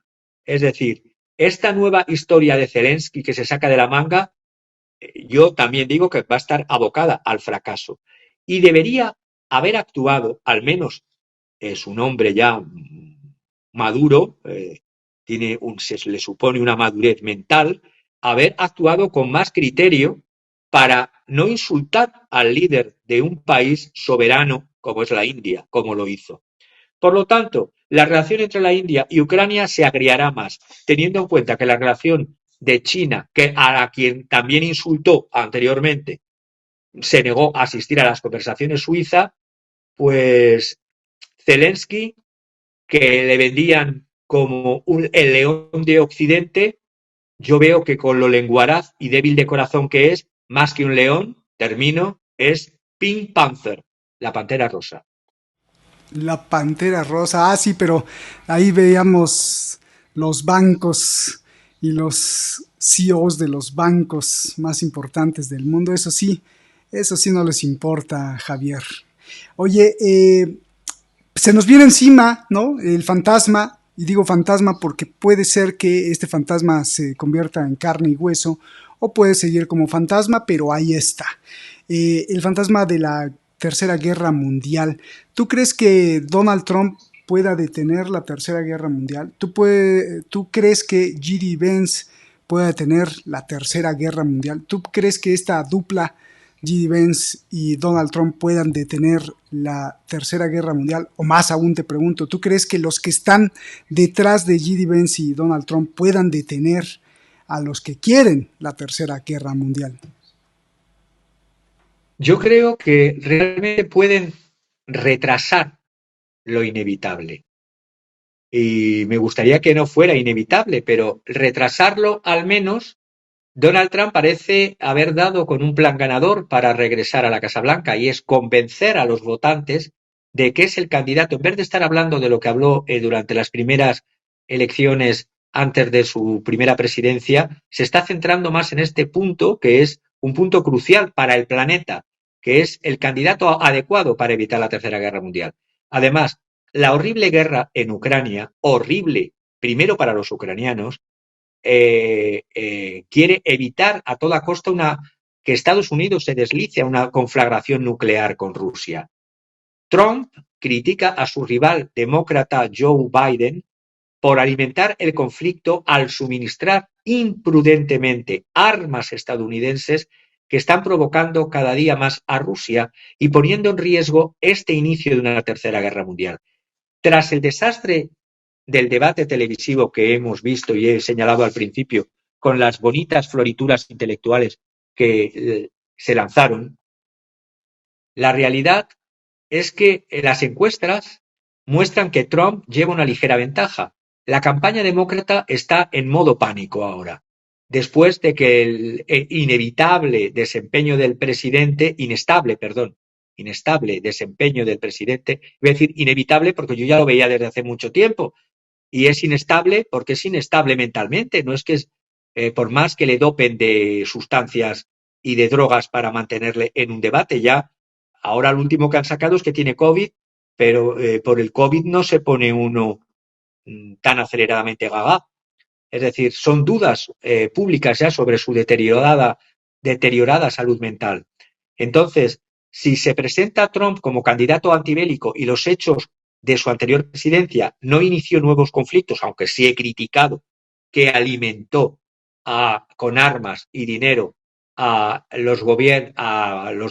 Es decir, esta nueva historia de Zelensky que se saca de la manga, yo también digo que va a estar abocada al fracaso. Y debería haber actuado, al menos es un hombre ya maduro, se le supone una madurez mental, haber actuado con más criterio para no insultar al líder de un país soberano como es la India, como lo hizo. Por lo tanto, la relación entre la India y Ucrania se agriará más, teniendo en cuenta que la relación de China, que a quien también insultó anteriormente, se negó a asistir a las conversaciones Suiza, pues Zelensky, que le vendían como el león de Occidente, yo veo que con lo lenguaraz y débil de corazón que es, más que un león, termino, es Pink Panther, la pantera rosa. La pantera rosa, sí, pero ahí veíamos los bancos y los CEOs de los bancos más importantes del mundo. Eso sí no les importa, Javier. Oye, se nos viene encima, ¿no? El fantasma, y digo fantasma porque puede ser que este fantasma se convierta en carne y hueso, o puede seguir como fantasma, pero ahí está. El fantasma de la Tercera Guerra Mundial. ¿Tú crees que Donald Trump pueda detener la Tercera Guerra Mundial? ¿Tú crees que J.D. Vance pueda detener la Tercera Guerra Mundial? ¿Tú crees que esta dupla J.D. Vance y Donald Trump puedan detener la Tercera Guerra Mundial? O más aún te pregunto, ¿tú crees que los que están detrás de J.D. Vance y Donald Trump puedan detener a los que quieren la Tercera Guerra Mundial? Yo creo que realmente pueden retrasar lo inevitable. Y me gustaría que no fuera inevitable, pero retrasarlo al menos. Donald Trump parece haber dado con un plan ganador para regresar a la Casa Blanca, y es convencer a los votantes de que es el candidato, en vez de estar hablando de lo que habló durante las primeras elecciones antes de su primera presidencia, se está centrando más en este punto, que es un punto crucial para el planeta, que es el candidato adecuado para evitar la Tercera Guerra Mundial. Además, la horrible guerra en Ucrania, horrible, primero para los ucranianos, quiere evitar a toda costa que Estados Unidos se deslice a una conflagración nuclear con Rusia. Trump critica a su rival demócrata Joe Biden por alimentar el conflicto al suministrar imprudentemente armas estadounidenses que están provocando cada día más a Rusia y poniendo en riesgo este inicio de una tercera guerra mundial. Tras el desastre del debate televisivo que hemos visto y he señalado al principio, con las bonitas florituras intelectuales que se lanzaron, la realidad es que las encuestas muestran que Trump lleva una ligera ventaja. La campaña demócrata está en modo pánico ahora, después de que el inestable desempeño del presidente, voy a decir inevitable porque yo ya lo veía desde hace mucho tiempo, y es inestable porque es inestable mentalmente, no es que por más que le dopen de sustancias y de drogas para mantenerle en un debate, ya ahora lo último que han sacado es que tiene COVID, pero por el COVID no se pone uno tan aceleradamente gaga. Es decir, son dudas públicas ya sobre su deteriorada salud mental. Entonces, si se presenta a Trump como candidato antibélico y los hechos de su anterior presidencia no inició nuevos conflictos, aunque sí he criticado que alimentó con armas y dinero a los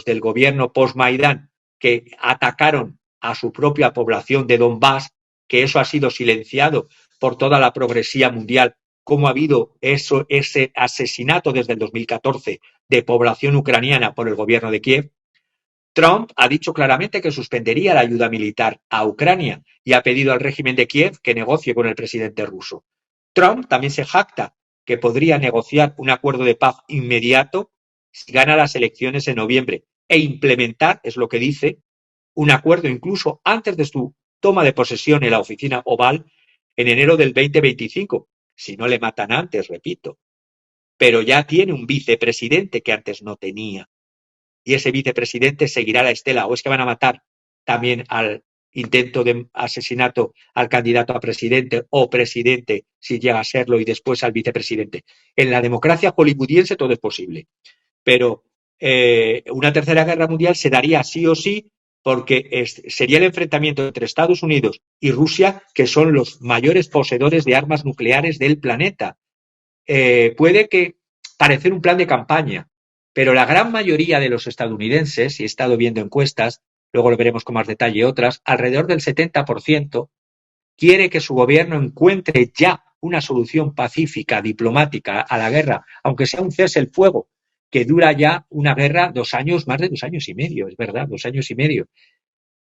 del gobierno post-Maidán, que atacaron a su propia población de Donbass, que eso ha sido silenciado por toda la progresía mundial, como ha habido ese asesinato desde el 2014 de población ucraniana por el gobierno de Kiev. Trump ha dicho claramente que suspendería la ayuda militar a Ucrania y ha pedido al régimen de Kiev que negocie con el presidente ruso. Trump también se jacta que podría negociar un acuerdo de paz inmediato si gana las elecciones en noviembre e implementar, es lo que dice, un acuerdo incluso antes de su toma de posesión en la oficina Oval en enero del 2025, si no le matan antes, repito. Pero ya tiene un vicepresidente que antes no tenía. Y ese vicepresidente seguirá la estela, o es que van a matar también al intento de asesinato al candidato a presidente o presidente, si llega a serlo, y después al vicepresidente. En la democracia hollywoodiense todo es posible, pero una tercera guerra mundial se daría sí o sí, porque sería el enfrentamiento entre Estados Unidos y Rusia, que son los mayores poseedores de armas nucleares del planeta. Puede que parecer un plan de campaña, pero la gran mayoría de los estadounidenses, y he estado viendo encuestas, luego lo veremos con más detalle otras, alrededor del 70% quiere que su gobierno encuentre ya una solución pacífica, diplomática a la guerra, aunque sea un cese el fuego, que dura ya una guerra 2 años, más de 2 años y medio, es verdad, 2 años y medio.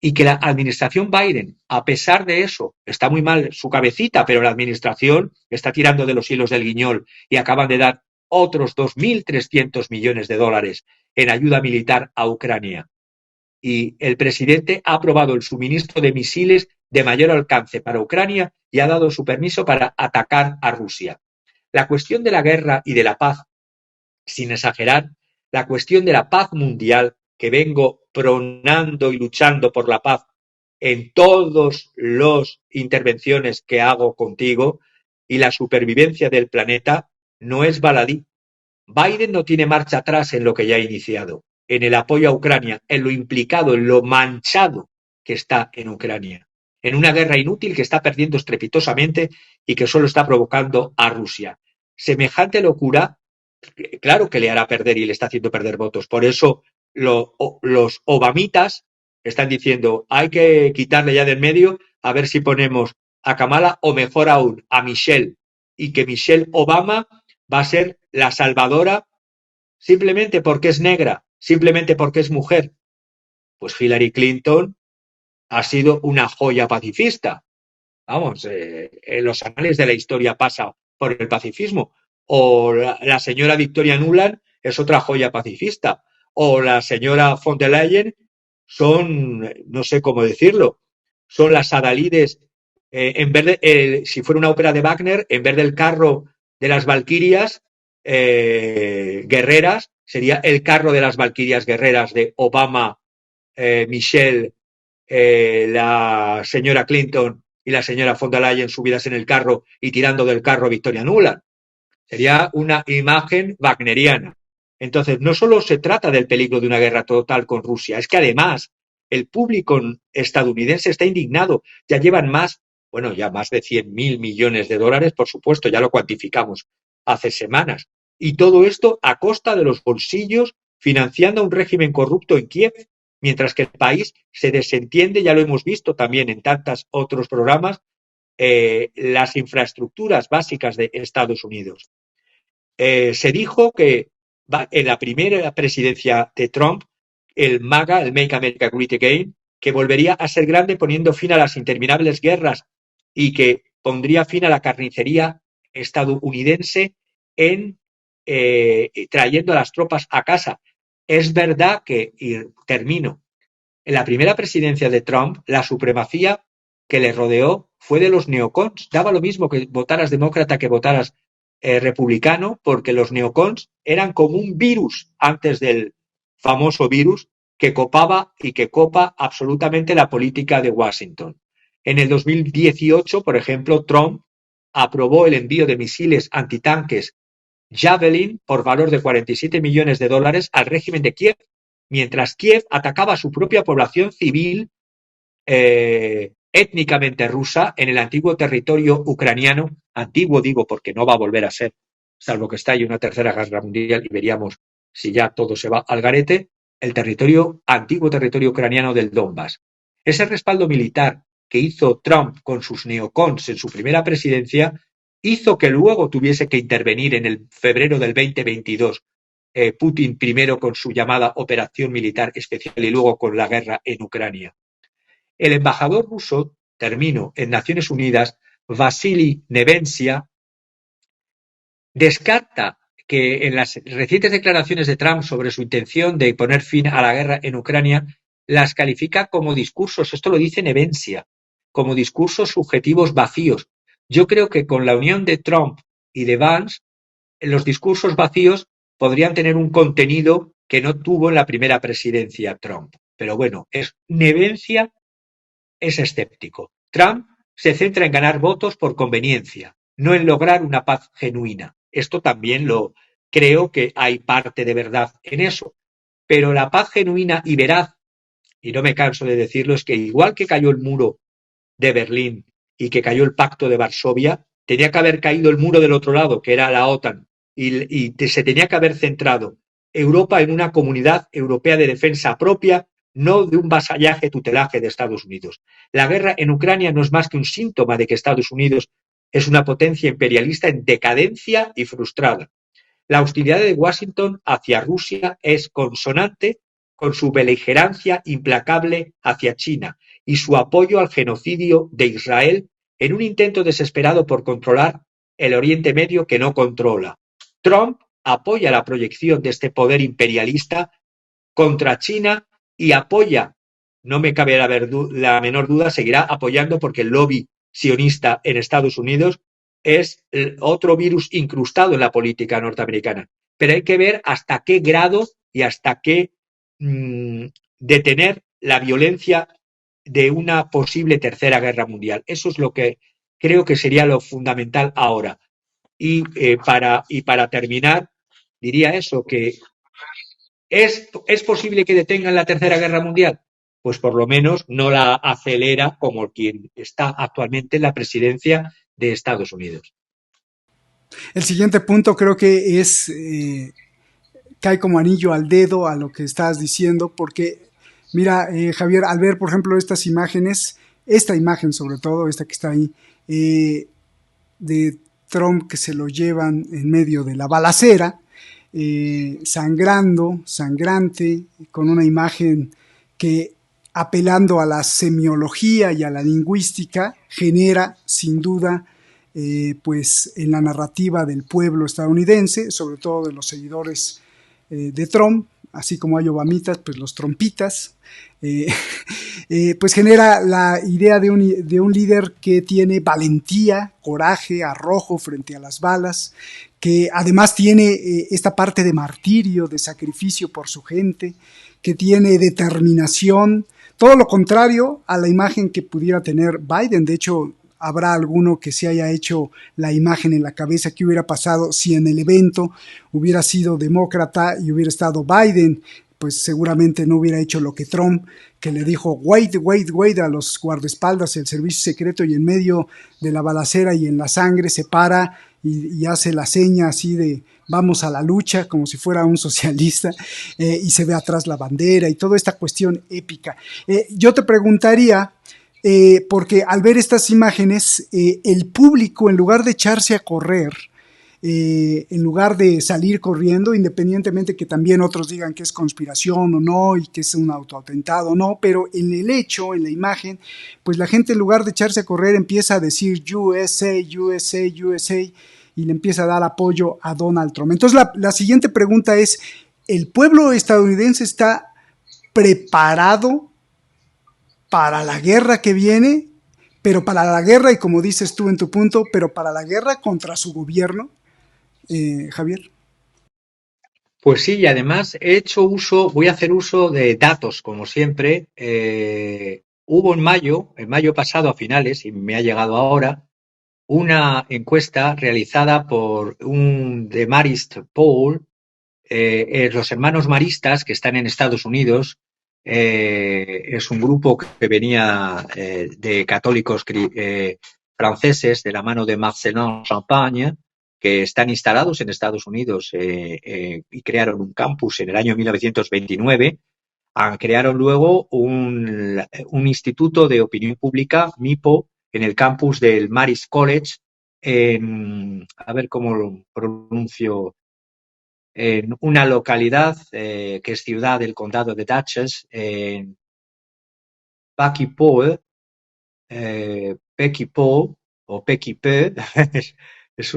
Y que la administración Biden, a pesar de eso, está muy mal su cabecita, pero la administración está tirando de los hilos del guiñol y acaban de dar otros 2.300 millones de dólares en ayuda militar a Ucrania. Y el presidente ha aprobado el suministro de misiles de mayor alcance para Ucrania y ha dado su permiso para atacar a Rusia. La cuestión de la guerra y de la paz, sin exagerar, la cuestión de la paz mundial, que vengo pronando y luchando por la paz en todas las intervenciones que hago contigo, y la supervivencia del planeta, no es baladí. Biden no tiene marcha atrás en lo que ya ha iniciado, en el apoyo a Ucrania, en lo implicado, en lo manchado que está en Ucrania, en una guerra inútil que está perdiendo estrepitosamente y que solo está provocando a Rusia. Semejante locura, claro que le hará perder y le está haciendo perder votos. Por eso los obamitas están diciendo, hay que quitarle ya del medio, a ver si ponemos a Kamala o mejor aún a Michelle, y que Michelle Obama va a ser la salvadora simplemente porque es negra, simplemente porque es mujer. Pues Hillary Clinton ha sido una joya pacifista. Vamos, en los anales de la historia pasa por el pacifismo. O la señora Victoria Nuland es otra joya pacifista. O la señora von der Leyen son, no sé cómo decirlo, son las adalides, en vez de, si fuera una ópera de Wagner, en vez del carro de las valquirias guerreras, sería el carro de las valquirias guerreras de Obama, Michelle, la señora Clinton y la señora von der Leyen subidas en el carro y tirando del carro Victoria Nuland. Sería una imagen wagneriana. Entonces, no solo se trata del peligro de una guerra total con Rusia, es que además el público estadounidense está indignado. Ya llevan más de 100.000 millones de dólares, por supuesto, ya lo cuantificamos hace semanas. Y todo esto a costa de los bolsillos, financiando a un régimen corrupto en Kiev, mientras que el país se desentiende, ya lo hemos visto también en tantos otros programas, las infraestructuras básicas de Estados Unidos. Se dijo que en la primera presidencia de Trump, el MAGA, el Make America Great Again, que volvería a ser grande poniendo fin a las interminables guerras y que pondría fin a la carnicería estadounidense en trayendo a las tropas a casa. Es verdad que, y termino, en la primera presidencia de Trump, la supremacía que le rodeó fue de los neocons. Daba lo mismo que votaras demócrata que votaras republicano, porque los neocons eran como un virus antes del famoso virus que copaba y que copa absolutamente la política de Washington. En el 2018, por ejemplo, Trump aprobó el envío de misiles antitanques Javelin por valor de 47 millones de dólares al régimen de Kiev, mientras Kiev atacaba a su propia población civil étnicamente rusa en el antiguo territorio ucraniano, antiguo digo porque no va a volver a ser, salvo que estalle una tercera guerra mundial y veríamos si ya todo se va al garete, el antiguo territorio ucraniano del Donbass. Ese respaldo militar que hizo Trump con sus neocons en su primera presidencia hizo que luego tuviese que intervenir en el febrero del 2022 Putin, primero con su llamada operación militar especial y luego con la guerra en Ucrania. El embajador ruso, termino, en Naciones Unidas, Vasily Nevencia, descarta que en las recientes declaraciones de Trump sobre su intención de poner fin a la guerra en Ucrania, las califica como discursos, esto lo dice Nevencia, como discursos subjetivos vacíos. Yo creo que con la unión de Trump y de Vance, los discursos vacíos podrían tener un contenido que no tuvo en la primera presidencia Trump. Pero bueno, Nevencia es escéptico. Trump se centra en ganar votos por conveniencia, no en lograr una paz genuina. Esto también lo creo que hay parte de verdad en eso. Pero la paz genuina y veraz, y no me canso de decirlo, es que igual que cayó el muro de Berlín y que cayó el pacto de Varsovia, tenía que haber caído el muro del otro lado, que era la OTAN, y se tenía que haber centrado Europa en una comunidad europea de defensa propia no de un vasallaje, tutelaje de Estados Unidos. La guerra en Ucrania no es más que un síntoma de que Estados Unidos es una potencia imperialista en decadencia y frustrada. La hostilidad de Washington hacia Rusia es consonante con su beligerancia implacable hacia China y su apoyo al genocidio de Israel en un intento desesperado por controlar el Oriente Medio que no controla. Trump apoya la proyección de este poder imperialista contra China y apoya, no me cabe la menor duda, seguirá apoyando porque el lobby sionista en Estados Unidos es otro virus incrustado en la política norteamericana. Pero hay que ver hasta qué grado y hasta qué detener la violencia de una posible tercera guerra mundial. Eso es lo que creo que sería lo fundamental ahora. Y para terminar, diría eso, que ¿es posible que detengan la tercera guerra mundial? Pues por lo menos no la acelera como quien está actualmente en la presidencia de Estados Unidos. El siguiente punto creo que cae como anillo al dedo a lo que estás diciendo, porque mira, Javier, al ver por ejemplo estas imágenes, esta imagen sobre todo, esta que está ahí, de Trump que se lo llevan en medio de la balacera, sangrante, con una imagen que, apelando a la semiología y a la lingüística, genera sin duda pues en la narrativa del pueblo estadounidense, sobre todo de los seguidores de Trump, así como hay obamitas, pues los trompitas, pues genera la idea de un líder que tiene valentía, coraje, arrojo frente a las balas, que además tiene esta parte de martirio, de sacrificio por su gente, que tiene determinación, todo lo contrario a la imagen que pudiera tener Biden. De hecho, habrá alguno que se haya hecho la imagen en la cabeza que hubiera pasado si en el evento hubiera sido demócrata y hubiera estado Biden, pues seguramente no hubiera hecho lo que Trump, que le dijo wait a los guardaespaldas y al servicio secreto, y en medio de la balacera y en la sangre se para y hace la seña así de vamos a la lucha, como si fuera un socialista, y se ve atrás la bandera y toda esta cuestión épica. Yo te preguntaría, porque al ver estas imágenes, el público, en lugar de echarse a correr, en lugar de salir corriendo, independientemente que también otros digan que es conspiración o no, y que es un autoatentado o no, pero en el hecho, en la imagen, pues la gente en lugar de echarse a correr empieza a decir USA, USA, USA, y le empieza a dar apoyo a Donald Trump. Entonces la siguiente pregunta es, ¿el pueblo estadounidense está preparado para la guerra que viene? Pero para la guerra, y como dices tú en tu punto, pero para la guerra contra su gobierno, Javier. Pues sí, y además voy a hacer uso de datos, como siempre. Hubo en mayo pasado a finales, y me ha llegado ahora, una encuesta realizada por The Marist Poll, los hermanos maristas que están en Estados Unidos. Es un grupo que venía de católicos franceses de la mano de Marcelin Champagne, que están instalados en Estados Unidos y crearon un campus en el año 1929. Crearon luego un instituto de opinión pública, MIPO, en el campus del Marist College, a ver cómo lo pronuncio, en una localidad que es ciudad del condado de Dutchess, en Pequipeu, o Pequipeu, es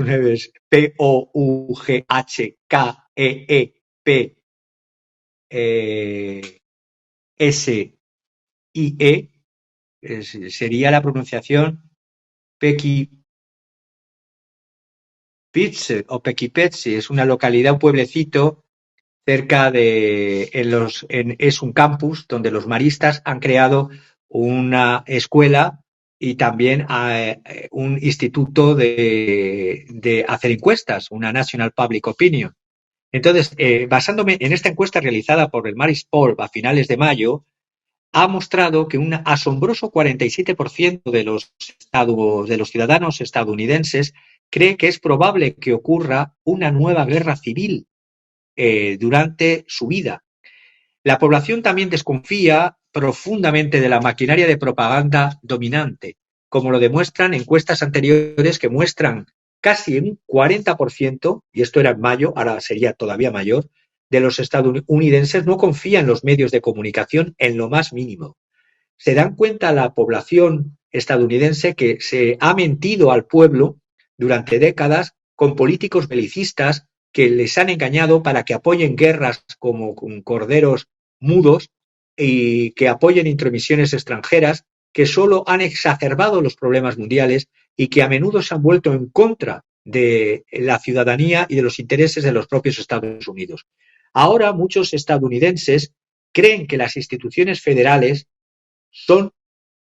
P-O-U-G-H-K-E-E-P-S-I-E, sería la pronunciación Pequipitz o Pequipetzi. Es una localidad, un pueblecito cerca de, es un campus donde los maristas han creado una escuela y también un instituto de hacer encuestas, una National Public Opinion. Entonces, basándome en esta encuesta realizada por el Marist Poll a finales de mayo, ha mostrado que un asombroso 47% de los ciudadanos estadounidenses cree que es probable que ocurra una nueva guerra civil durante su vida. La población también desconfía profundamente de la maquinaria de propaganda dominante, como lo demuestran encuestas anteriores que muestran casi en un 40%, y esto era en mayo, ahora sería todavía mayor, de los estadounidenses no confía en los medios de comunicación en lo más mínimo. Se dan cuenta la población estadounidense que se ha mentido al pueblo durante décadas con políticos belicistas que les han engañado para que apoyen guerras como con corderos mudos y que apoyen intromisiones extranjeras que solo han exacerbado los problemas mundiales y que a menudo se han vuelto en contra de la ciudadanía y de los intereses de los propios Estados Unidos. Ahora muchos estadounidenses creen que las instituciones federales son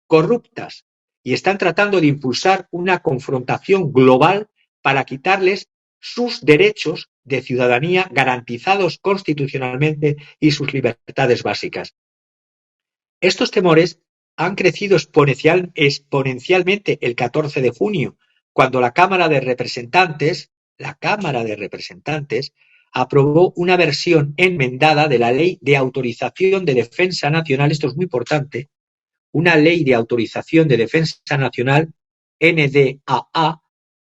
corruptas y están tratando de impulsar una confrontación global para quitarles sus derechos de ciudadanía garantizados constitucionalmente y sus libertades básicas. Estos temores han crecido exponencialmente el 14 de junio, cuando la Cámara de Representantes aprobó una versión enmendada de la Ley de Autorización de Defensa Nacional, esto es muy importante, una Ley de Autorización de Defensa Nacional, NDAA,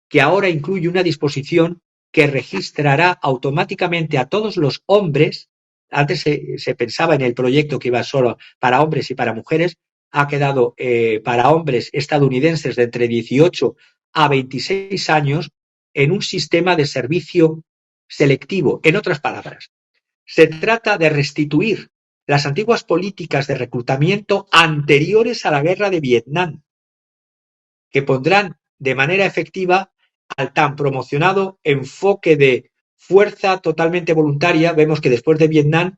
que ahora incluye una disposición que registrará automáticamente a todos los hombres. Antes se pensaba en el proyecto que iba solo para hombres y para mujeres, ha quedado para hombres estadounidenses de entre 18 a 26 años en un sistema de servicio selectivo. En otras palabras, se trata de restituir las antiguas políticas de reclutamiento anteriores a la guerra de Vietnam, que pondrán de manera efectiva al tan promocionado enfoque de fuerza totalmente voluntaria. Vemos que después de Vietnam,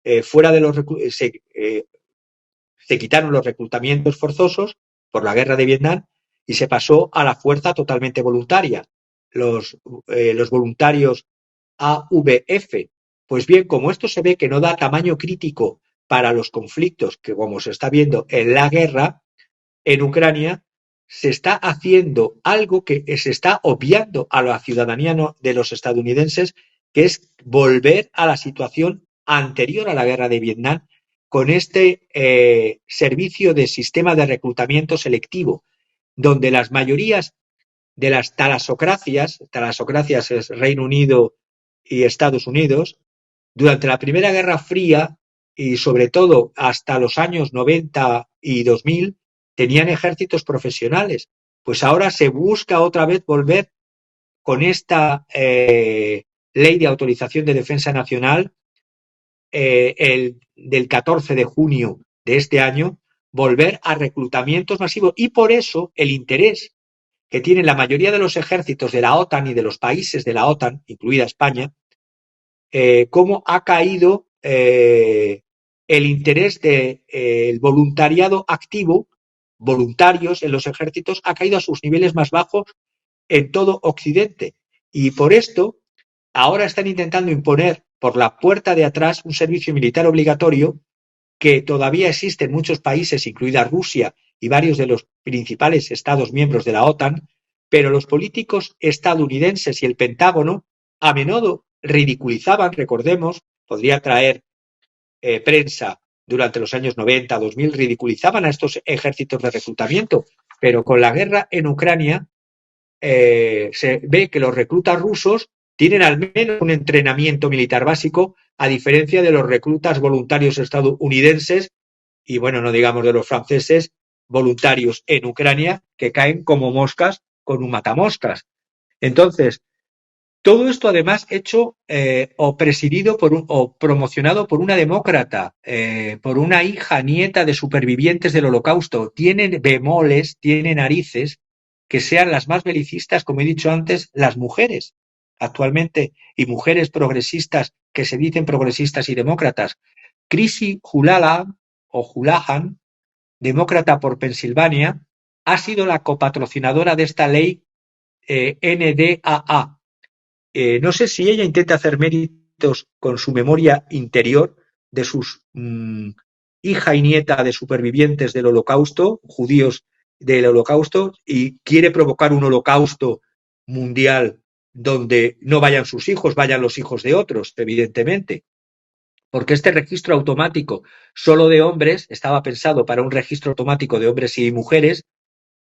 se quitaron los reclutamientos forzosos por la guerra de Vietnam y se pasó a la fuerza totalmente voluntaria, los voluntarios AVF. Pues bien, como esto se ve que no da tamaño crítico para los conflictos, que como se está viendo en la guerra en Ucrania, se está haciendo algo que se está obviando a la ciudadanía de los estadounidenses, que es volver a la situación anterior a la guerra de Vietnam con este servicio de sistema de reclutamiento selectivo, donde las mayorías de las talasocracias es Reino Unido y Estados Unidos, durante la Primera Guerra Fría y sobre todo hasta los años 90 y 2000, tenían ejércitos profesionales. Pues ahora se busca otra vez volver con esta Ley de Autorización de Defensa Nacional del 14 de junio de este año, volver a reclutamientos masivos. Y por eso el interés que tienen la mayoría de los ejércitos de la OTAN y de los países de la OTAN, incluida España, cómo ha caído el interés del voluntariado activo, voluntarios en los ejércitos, ha caído a sus niveles más bajos en todo Occidente. Y por esto ahora están intentando imponer por la puerta de atrás un servicio militar obligatorio que todavía existe en muchos países, incluida Rusia y varios de los principales estados miembros de la OTAN, pero los políticos estadounidenses y el Pentágono a menudo ridiculizaban, recordemos, podría traer prensa durante los años 90, 2000, ridiculizaban a estos ejércitos de reclutamiento, pero con la guerra en Ucrania se ve que los reclutas rusos tienen al menos un entrenamiento militar básico, a diferencia de los reclutas voluntarios estadounidenses y, bueno, no digamos de los franceses, voluntarios en Ucrania, que caen como moscas con un matamoscas. Entonces, todo esto además hecho o presidido o promocionado por una demócrata, por una hija nieta de supervivientes del Holocausto. Tienen bemoles, tienen narices, que sean las más belicistas, como he dicho antes, las mujeres actualmente, y mujeres progresistas que se dicen progresistas y demócratas. Chrissy Hulahan, demócrata por Pensilvania, ha sido la copatrocinadora de esta ley NDAA. No sé si ella intenta hacer méritos con su memoria interior de sus hija y nieta de supervivientes del Holocausto, judíos del Holocausto, y quiere provocar un holocausto mundial donde no vayan sus hijos, vayan los hijos de otros, evidentemente. porque este registro automático solo de hombres, estaba pensado para un registro automático de hombres y mujeres,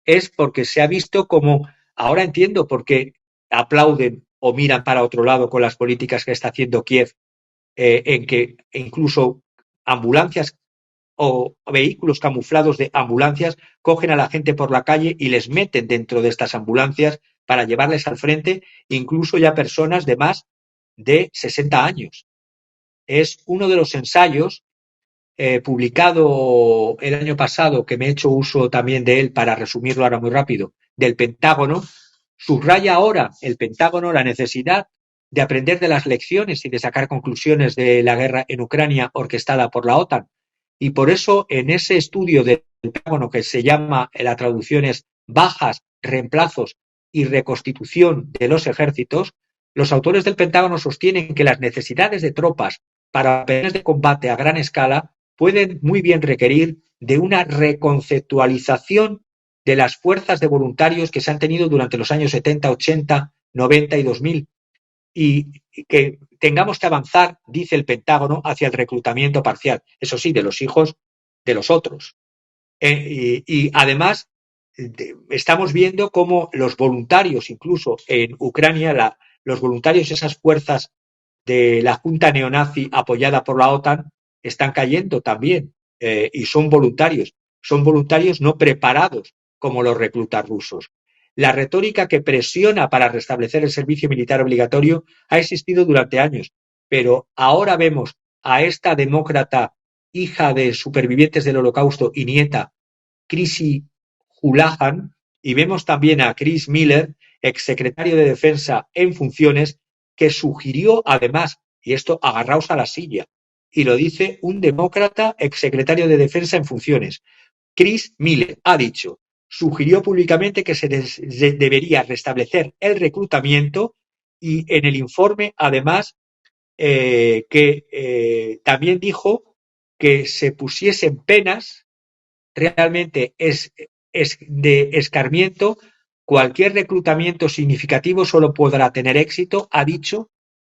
es porque se ha visto como, ahora entiendo por qué aplauden o miran para otro lado con las políticas que está haciendo Kiev, en que incluso ambulancias o vehículos camuflados de ambulancias cogen a la gente por la calle y les meten dentro de estas ambulancias para llevarles al frente, incluso ya personas de más de 60 años. Es uno de los ensayos publicado el año pasado, que me he hecho uso también de él para resumirlo ahora muy rápido, del Pentágono. Subraya ahora el Pentágono la necesidad de aprender de las lecciones y de sacar conclusiones de la guerra en Ucrania orquestada por la OTAN. Y por eso en ese estudio del Pentágono, que se llama, la traducción es Bajas, Reemplazos y Reconstitución de los Ejércitos, los autores del Pentágono sostienen que las necesidades de tropas para operaciones de combate a gran escala pueden muy bien requerir de una reconceptualización de las fuerzas de voluntarios que se han tenido durante los años 70, 80, 90 y 2000, y que tengamos que avanzar, dice el Pentágono, hacia el reclutamiento parcial, eso sí, de los hijos de los otros. Y además estamos viendo cómo los voluntarios, incluso en Ucrania, los voluntarios, esas fuerzas de la junta neonazi apoyada por la OTAN, están cayendo también, y son voluntarios no preparados como los reclutas rusos. La retórica que presiona para restablecer el servicio militar obligatorio ha existido durante años, pero ahora vemos a esta demócrata, hija de supervivientes del Holocausto y nieta, Chrissy Houlihan, y vemos también a Chris Miller, exsecretario de Defensa en funciones, que sugirió además, y esto agarraos a la silla, y lo dice un demócrata exsecretario de Defensa en funciones, Chris Miller, ha dicho, sugirió públicamente que se debería restablecer el reclutamiento, y en el informe además también dijo que se pusiesen penas realmente es de escarmiento. Cualquier reclutamiento significativo solo podrá tener éxito, ha dicho,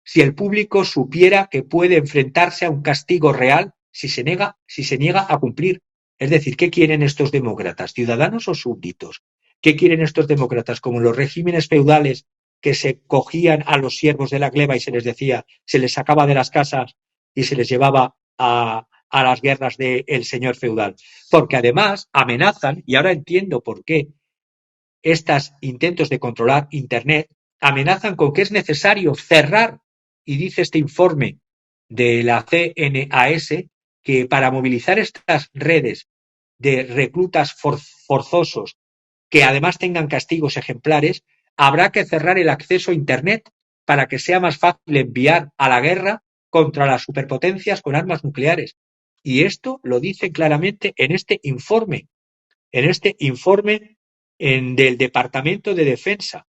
si el público supiera que puede enfrentarse a un castigo real si se niega a cumplir. Es decir, ¿qué quieren estos demócratas? ¿Ciudadanos o súbditos? ¿Qué quieren estos demócratas? Como los regímenes feudales que se cogían a los siervos de la gleba y se les decía, se les sacaba de las casas y se les llevaba a las guerras del señor feudal. Porque además amenazan, y ahora entiendo por qué estos intentos de controlar Internet amenazan con que es necesario cerrar, y dice este informe de la CNAS, que para movilizar estas redes de reclutas forzosos, que además tengan castigos ejemplares, habrá que cerrar el acceso a Internet para que sea más fácil enviar a la guerra contra las superpotencias con armas nucleares. Y esto lo dice claramente en este informe del Departamento de Defensa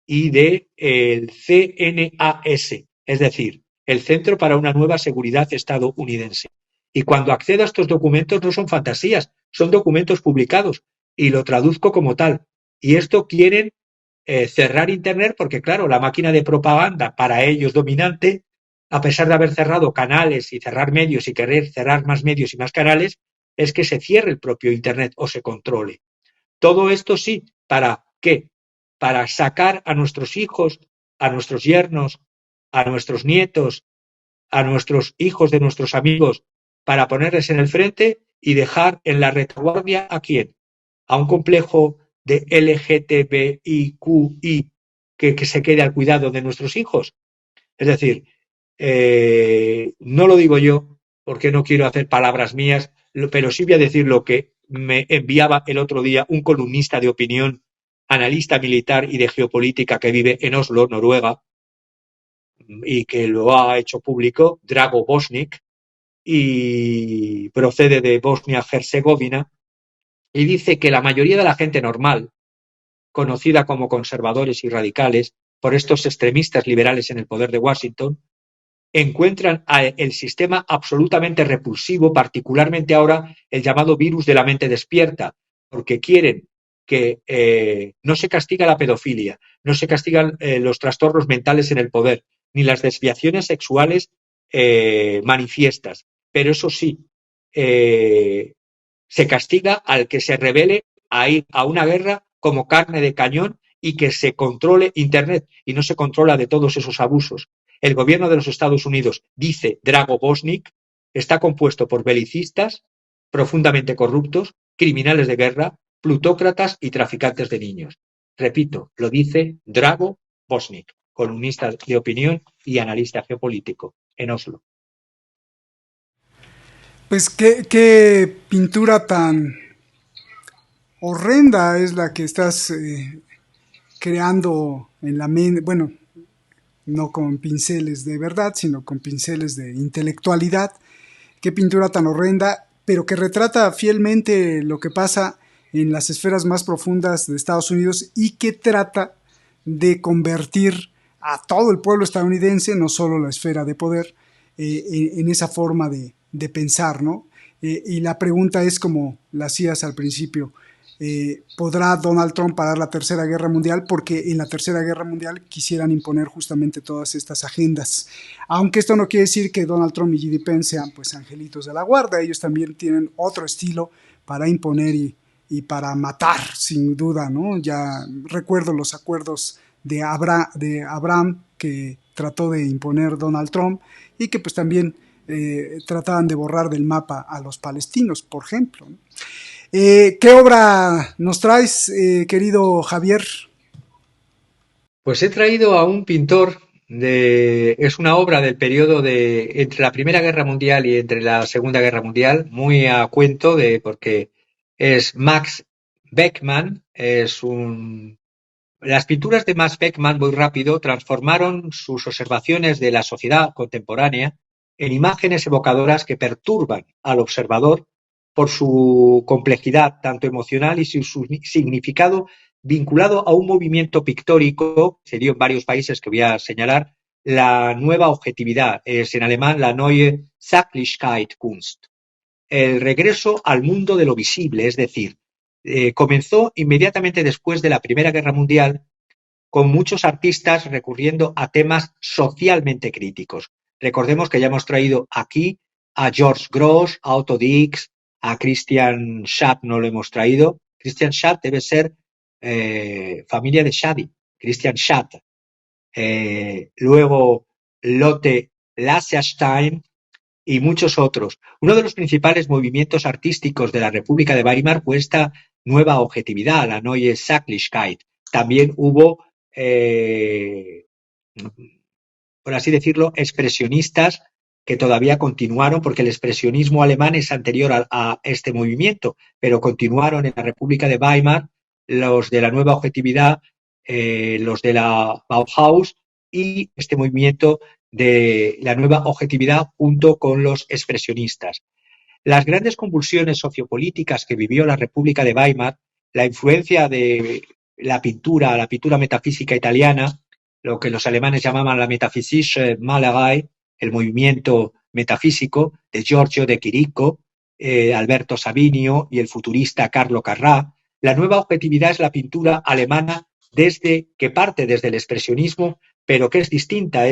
y del CNAS, es decir, el Centro para una Nueva Seguridad estadounidense. Y cuando accedo a estos documentos no son fantasías, son documentos publicados y lo traduzco como tal. Y esto quieren cerrar Internet porque, claro, la máquina de propaganda para ellos dominante, a pesar de haber cerrado canales y cerrar medios y querer cerrar más medios y más canales, es que se cierre el propio Internet o se controle. Todo esto sí, ¿para qué? Para sacar a nuestros hijos, a nuestros yernos, a nuestros nietos, a nuestros hijos de nuestros amigos, para ponerles en el frente y dejar en la retaguardia ¿a quién? A un complejo de LGTBIQI que se quede al cuidado de nuestros hijos. Es decir, no lo digo yo porque no quiero hacer palabras mías, pero sí voy a decir lo que me enviaba el otro día un columnista de opinión, analista militar y de geopolítica que vive en Oslo, Noruega, y que lo ha hecho público, Drago Bosnik, y procede de Bosnia-Herzegovina, y dice que la mayoría de la gente normal, conocida como conservadores y radicales, por estos extremistas liberales en el poder de Washington, encuentran el sistema absolutamente repulsivo, particularmente ahora el llamado virus de la mente despierta, porque quieren que no se castiga la pedofilia, no se castigan los trastornos mentales en el poder, ni las desviaciones sexuales manifiestas. Pero eso sí, se castiga al que se revele a ir a una guerra como carne de cañón y que se controle Internet y no se controla de todos esos abusos. El gobierno de los Estados Unidos, dice Drago Bosnik, está compuesto por belicistas profundamente corruptos, criminales de guerra, plutócratas y traficantes de niños. Repito, lo dice Drago Bosnik, columnista de opinión y analista geopolítico en Oslo. Pues qué pintura tan horrenda es la que estás creando en la mente, bueno, no con pinceles de verdad, sino con pinceles de intelectualidad. Qué pintura tan horrenda, pero que retrata fielmente lo que pasa en las esferas más profundas de Estados Unidos y que trata de convertir a todo el pueblo estadounidense, no solo la esfera de poder, en esa forma de pensar, ¿no? Y la pregunta es, como la hacías al principio, ¿podrá Donald Trump parar la Tercera Guerra Mundial? Porque en la Tercera Guerra Mundial quisieran imponer justamente todas estas agendas. Aunque esto no quiere decir que Donald Trump y J.D. Pence sean pues angelitos de la guarda. Ellos también tienen otro estilo para imponer y para matar, sin duda, ¿no? Ya recuerdo los acuerdos de Abraham que trató de imponer Donald Trump y que pues también trataban de borrar del mapa a los palestinos, por ejemplo, ¿no? ¿Qué obra nos traes, querido Javier? Pues he traído a un pintor, es una obra del periodo entre la Primera Guerra Mundial y entre la Segunda Guerra Mundial, muy a cuento, porque es Max Beckmann. Las pinturas de Max Beckmann, muy rápido, transformaron sus observaciones de la sociedad contemporánea en imágenes evocadoras que perturban al observador por su complejidad tanto emocional y su significado vinculado a un movimiento pictórico, se dio en varios países que voy a señalar, la nueva objetividad, es en alemán la Neue Sachlichkeitskunst, el regreso al mundo de lo visible, es decir, comenzó inmediatamente después de la Primera Guerra Mundial con muchos artistas recurriendo a temas socialmente críticos. Recordemos que ya hemos traído aquí a George Grosz, a Otto Dix, a Christian Schad no lo hemos traído. Christian Schad debe ser familia de Schady, Christian Schad. Luego Lotte Laserstein y muchos otros. Uno de los principales movimientos artísticos de la República de Weimar fue esta nueva objetividad, la Neue Sachlichkeit. También hubo, por así decirlo, expresionistas que todavía continuaron, porque el expresionismo alemán es anterior a este movimiento, pero continuaron en la República de Weimar los de la nueva objetividad, los de la Bauhaus y este movimiento de la nueva objetividad junto con los expresionistas. Las grandes convulsiones sociopolíticas que vivió la República de Weimar, la influencia de la pintura metafísica italiana, lo que los alemanes llamaban la Metaphysische Malerei, el movimiento metafísico de Giorgio de Chirico, Alberto Savinio y el futurista Carlo Carrà. La nueva objetividad es la pintura alemana que parte desde el expresionismo, pero que es distinta.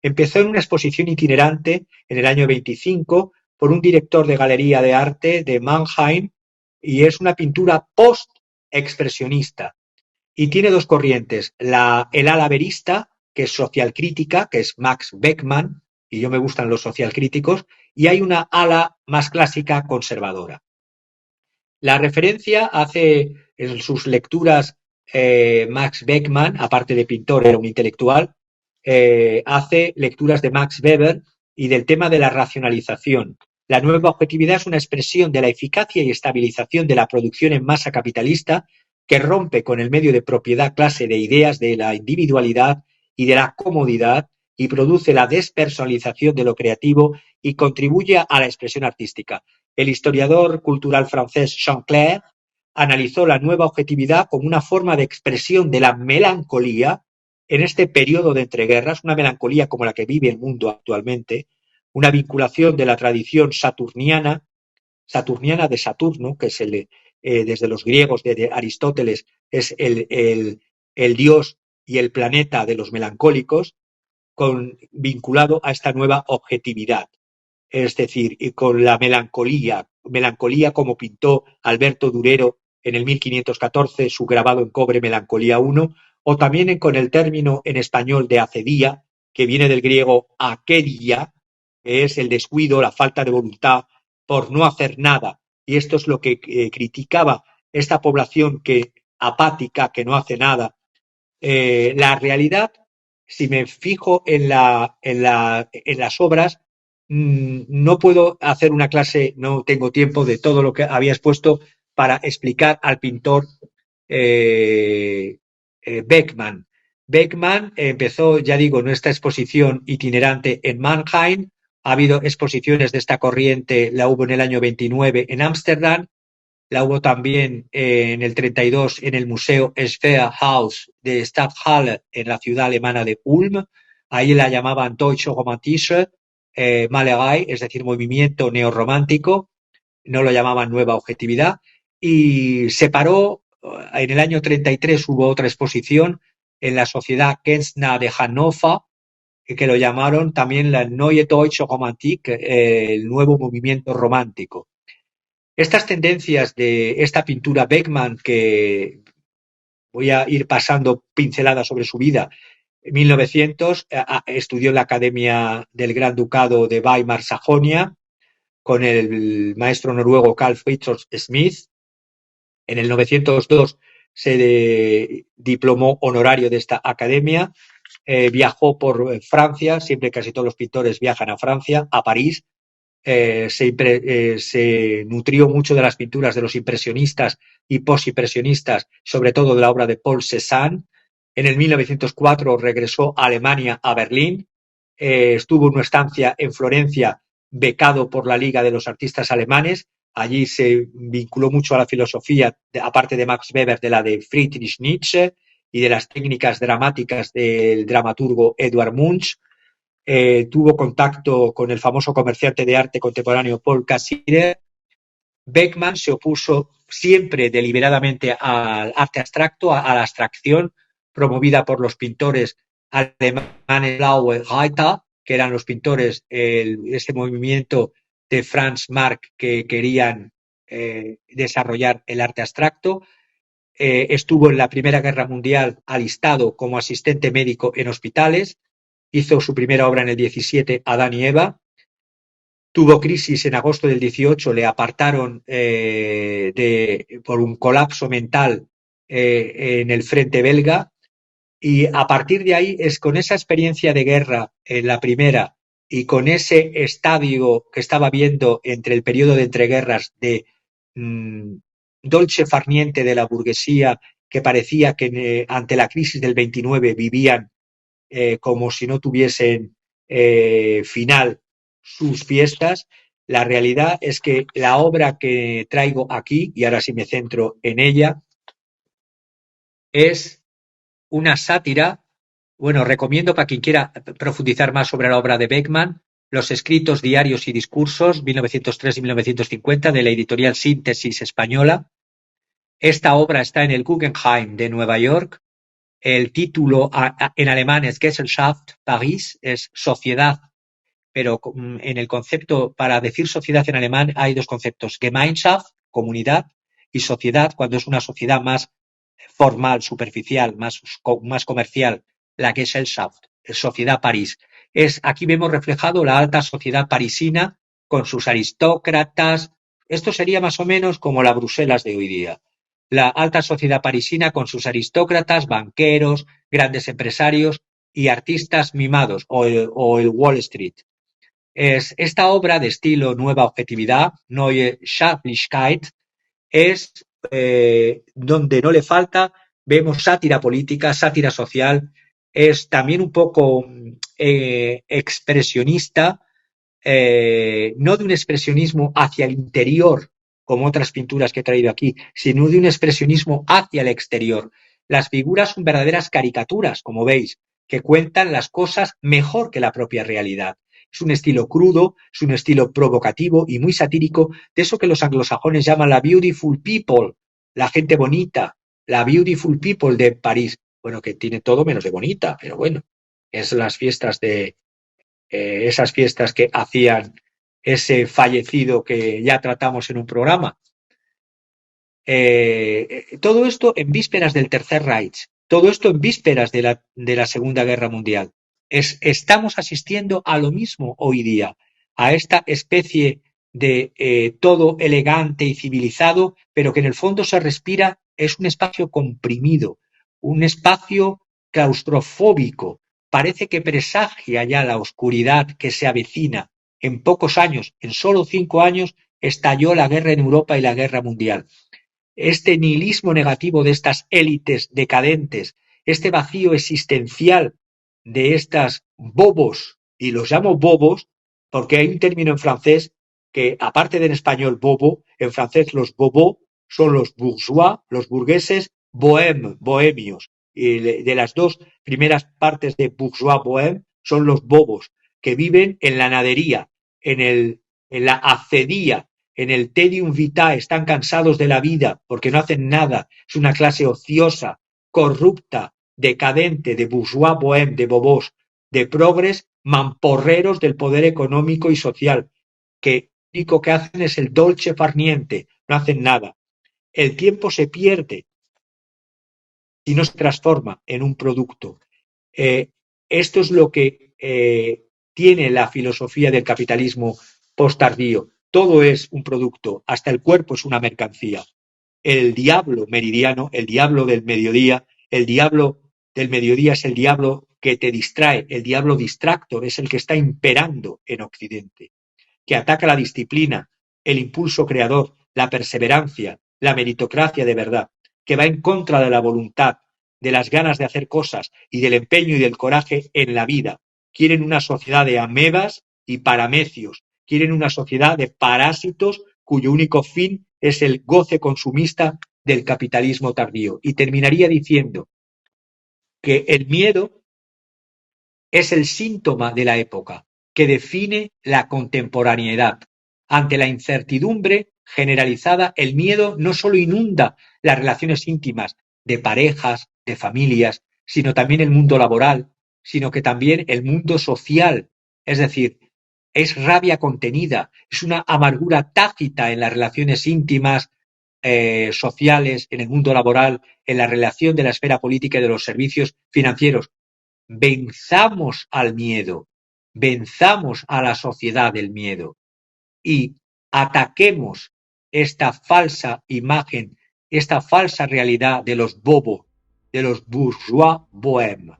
Empezó en una exposición itinerante en el año 25 por un director de galería de arte de Mannheim y es una pintura post-expresionista. Y tiene dos corrientes, el ala verista, que es social crítica, que es Max Beckmann, y yo me gustan los social críticos, y hay una ala más clásica conservadora. La referencia hace en sus lecturas Max Beckmann, aparte de pintor, era un intelectual, hace lecturas de Max Weber y del tema de la racionalización. La nueva objetividad es una expresión de la eficacia y estabilización de la producción en masa capitalista que rompe con el medio de propiedad clase de ideas de la individualidad y de la comodidad y produce la despersonalización de lo creativo y contribuye a la expresión artística. El historiador cultural francés Jean Clair analizó la nueva objetividad como una forma de expresión de la melancolía en este periodo de entreguerras, una melancolía como la que vive el mundo actualmente, una vinculación de la tradición saturniana de Saturno, que es desde los griegos, de Aristóteles, es el dios y el planeta de los melancólicos, vinculado a esta nueva objetividad. Es decir, y con la melancolía como pintó Alberto Durero en el 1514, su grabado en cobre Melancolía I, o también con el término en español de acedía, que viene del griego akedia, que es el descuido, la falta de voluntad por no hacer nada. Y esto es lo que criticaba esta población apática, que no hace nada. La realidad, si me fijo en las obras, no puedo hacer una clase, no tengo tiempo de todo lo que había expuesto para explicar al pintor Beckmann. Beckmann empezó, ya digo, nuestra exposición itinerante en Mannheim. Ha habido exposiciones de esta corriente, la hubo en el año 29 en Ámsterdam, la hubo también en el 32 en el Museo Sphäre-Haus de Stadthalle en la ciudad alemana de Ulm. Ahí la llamaban Deutsche Romantische Malerei, es decir, movimiento neorromántico, no lo llamaban nueva objetividad. Y se paró, en el año 33 hubo otra exposición en la Sociedad Kenzner de Hannover, que lo llamaron también la Neue Deutsche Romantik, el nuevo movimiento romántico. Estas tendencias de esta pintura Beckmann, que voy a ir pasando pinceladas sobre su vida, en 1900 estudió en la Academia del Gran Ducado de Weimar-Sajonia con el maestro noruego Carl Fritjof Smith. En el 902 se diplomó honorario de esta academia. Viajó por Francia, siempre casi todos los pintores viajan a Francia, a París. Se nutrió mucho de las pinturas de los impresionistas y postimpresionistas, sobre todo de la obra de Paul Cézanne. En el 1904 regresó a Alemania, a Berlín. Estuvo una estancia en Florencia, becado por la Liga de los Artistas Alemanes. Allí se vinculó mucho a la filosofía, aparte de Max Weber, de la de Friedrich Nietzsche y de las técnicas dramáticas del dramaturgo Eduard Munch. Tuvo contacto con el famoso comerciante de arte contemporáneo Paul Cassirer. Beckmann se opuso siempre deliberadamente al arte abstracto, a la abstracción promovida por los pintores alemanes Blaue Reiter, que eran los pintores este movimiento de Franz Marc que querían desarrollar el arte abstracto. Estuvo en la Primera Guerra Mundial alistado como asistente médico en hospitales. Hizo su primera obra en el 17, Adán y Eva. Tuvo crisis en agosto del 18, le apartaron por un colapso mental en el frente belga, y a partir de ahí es con esa experiencia de guerra en la primera y con ese estadio que estaba viendo entre el periodo de entreguerras de dolce farniente de la burguesía, que parecía que ante la crisis del 29 vivían como si no tuviesen final sus fiestas. La realidad es que la obra que traigo aquí, y ahora sí me centro en ella, es una sátira. Bueno, recomiendo para quien quiera profundizar más sobre la obra de Beckmann, Los escritos, diarios y discursos, 1903 y 1950, de la editorial Síntesis española. Esta obra está en el Guggenheim de Nueva York. El título en alemán es Gesellschaft Paris, es sociedad, pero en el concepto, para decir sociedad en alemán hay dos conceptos: Gemeinschaft, comunidad, y sociedad, cuando es una sociedad más formal, superficial, más comercial, la Gesellschaft, sociedad París. Aquí vemos reflejado la alta sociedad parisina con sus aristócratas. Esto sería más o menos como la Bruselas de hoy día. La alta sociedad parisina con sus aristócratas, banqueros, grandes empresarios y artistas mimados, o el Wall Street. Esta obra de estilo nueva objetividad, Neue Schafflichkeit, es donde no le falta, vemos sátira política, sátira social, es también un poco expresionista, no de un expresionismo hacia el interior, como otras pinturas que he traído aquí, sino de un expresionismo hacia el exterior. Las figuras son verdaderas caricaturas, como veis, que cuentan las cosas mejor que la propia realidad. Es un estilo crudo, es un estilo provocativo y muy satírico, de eso que los anglosajones llaman la beautiful people, la gente bonita, la beautiful people de París. Bueno, que tiene todo menos de bonita, pero bueno. es las fiestas esas fiestas que hacían ese fallecido que ya tratamos en un programa. Todo esto en vísperas del Tercer Reich, todo esto en vísperas de la Segunda Guerra Mundial. Estamos asistiendo a lo mismo hoy día, a esta especie de todo elegante y civilizado, pero que en el fondo se respira, es un espacio comprimido, un espacio claustrofóbico. Parece que presagia ya la oscuridad que se avecina. En pocos años, en solo 5 años, estalló la guerra en Europa y la guerra mundial. Este nihilismo negativo de estas élites decadentes, este vacío existencial de estas bobos, y los llamo bobos porque hay un término en francés que, aparte del español bobo, en francés los bobos son los bourgeois, los burgueses, bohemios. Y de las dos primeras partes de bourgeois bohème son los bobos, que viven en la nadería, en la acedía, en el tedium vitae, están cansados de la vida porque no hacen nada. Es una clase ociosa, corrupta, decadente, de bourgeois bohème, de bobos, de progres, mamporreros del poder económico y social, que lo único que hacen es el dolce far niente, no hacen nada. El tiempo se pierde y no se transforma en un producto. Esto es lo que tiene la filosofía del capitalismo posttardío. Todo es un producto, hasta el cuerpo es una mercancía. El diablo meridiano, el diablo del mediodía, el diablo del mediodía es el diablo que te distrae, el diablo distractor es el que está imperando en Occidente, que ataca la disciplina, el impulso creador, la perseverancia, la meritocracia de verdad, que va en contra de la voluntad, de las ganas de hacer cosas y del empeño y del coraje en la vida. Quieren una sociedad de amebas y paramecios, quieren una sociedad de parásitos cuyo único fin es el goce consumista del capitalismo tardío. Y terminaría diciendo que el miedo es el síntoma de la época, que define la contemporaneidad. Ante la incertidumbre generalizada, el miedo no solo inunda las relaciones íntimas de parejas, de familias, sino también el mundo laboral, sino que también el mundo social. Es decir, es rabia contenida, es una amargura tácita en las relaciones íntimas, sociales, en el mundo laboral, en la relación de la esfera política y de los servicios financieros. Venzamos al miedo, venzamos a la sociedad del miedo y ataquemos esta falsa imagen, esta falsa realidad de los bobos, de los bourgeois bohèmes.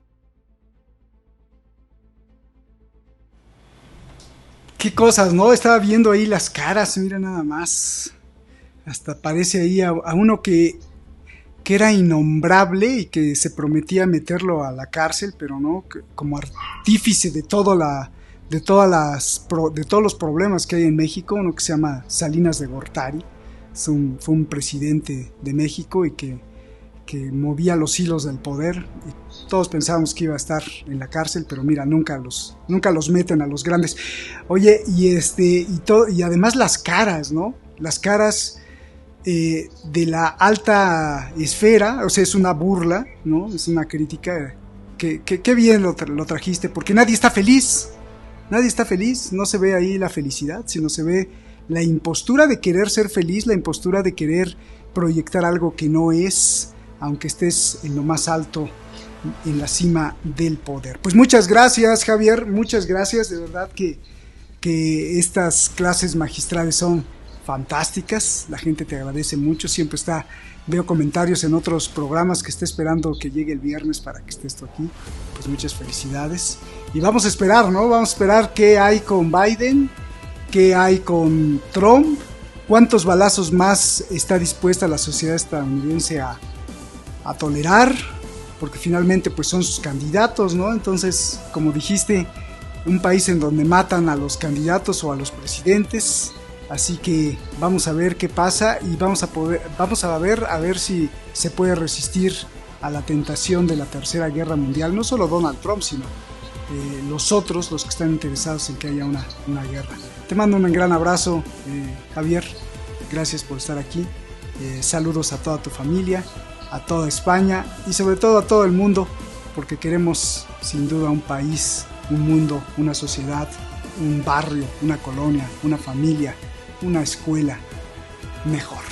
Qué cosas, ¿no? Estaba viendo ahí las caras, mira nada más. Hasta parece ahí a uno que era innombrable y que se prometía meterlo a la cárcel, pero no, como artífice de todos los problemas que hay en México, uno que se llama Salinas de Gortari, fue un presidente de México y que movía los hilos del poder, y todos pensábamos que iba a estar en la cárcel, pero mira, nunca los meten a los grandes. Oye, y además las caras, ¿no? Las caras de la alta esfera, o sea, es una burla, ¿no? Es una crítica. Qué bien lo trajiste, porque nadie está feliz, no se ve ahí la felicidad, sino se ve la impostura de querer ser feliz, la impostura de querer proyectar algo que no es, aunque estés en lo más alto, en la cima del poder. Pues muchas gracias, Javier, muchas gracias, de verdad que estas clases magistrales son fantásticas, la gente te agradece mucho, siempre veo comentarios en otros programas que está esperando que llegue el viernes para que estés tú aquí, pues muchas felicidades, y vamos a esperar, ¿no? Vamos a esperar qué hay con Biden, qué hay con Trump, cuántos balazos más está dispuesta la sociedad estadounidense a tolerar, porque finalmente pues son sus candidatos, ¿no? Entonces, como dijiste, un país en donde matan a los candidatos o a los presidentes, así que vamos a ver qué pasa y vamos a ver si se puede resistir a la tentación de la Tercera Guerra Mundial, no solo Donald Trump, sino los otros, los que están interesados en que haya una guerra. Te mando un gran abrazo, Javier, gracias por estar aquí, saludos a toda tu familia, a toda España y sobre todo a todo el mundo, porque queremos sin duda un país, un mundo, una sociedad, un barrio, una colonia, una familia, una escuela mejor.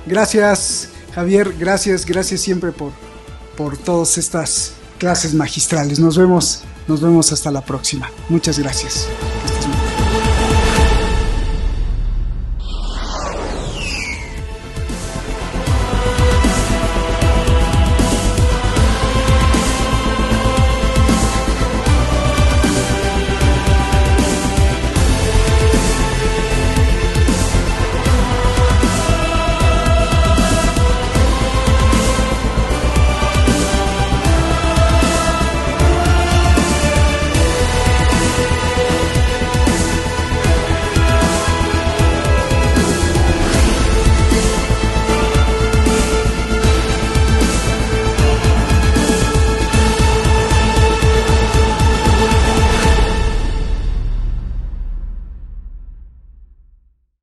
Gracias, Javier, gracias siempre por todas estas clases magistrales. Nos vemos hasta la próxima. Muchas gracias.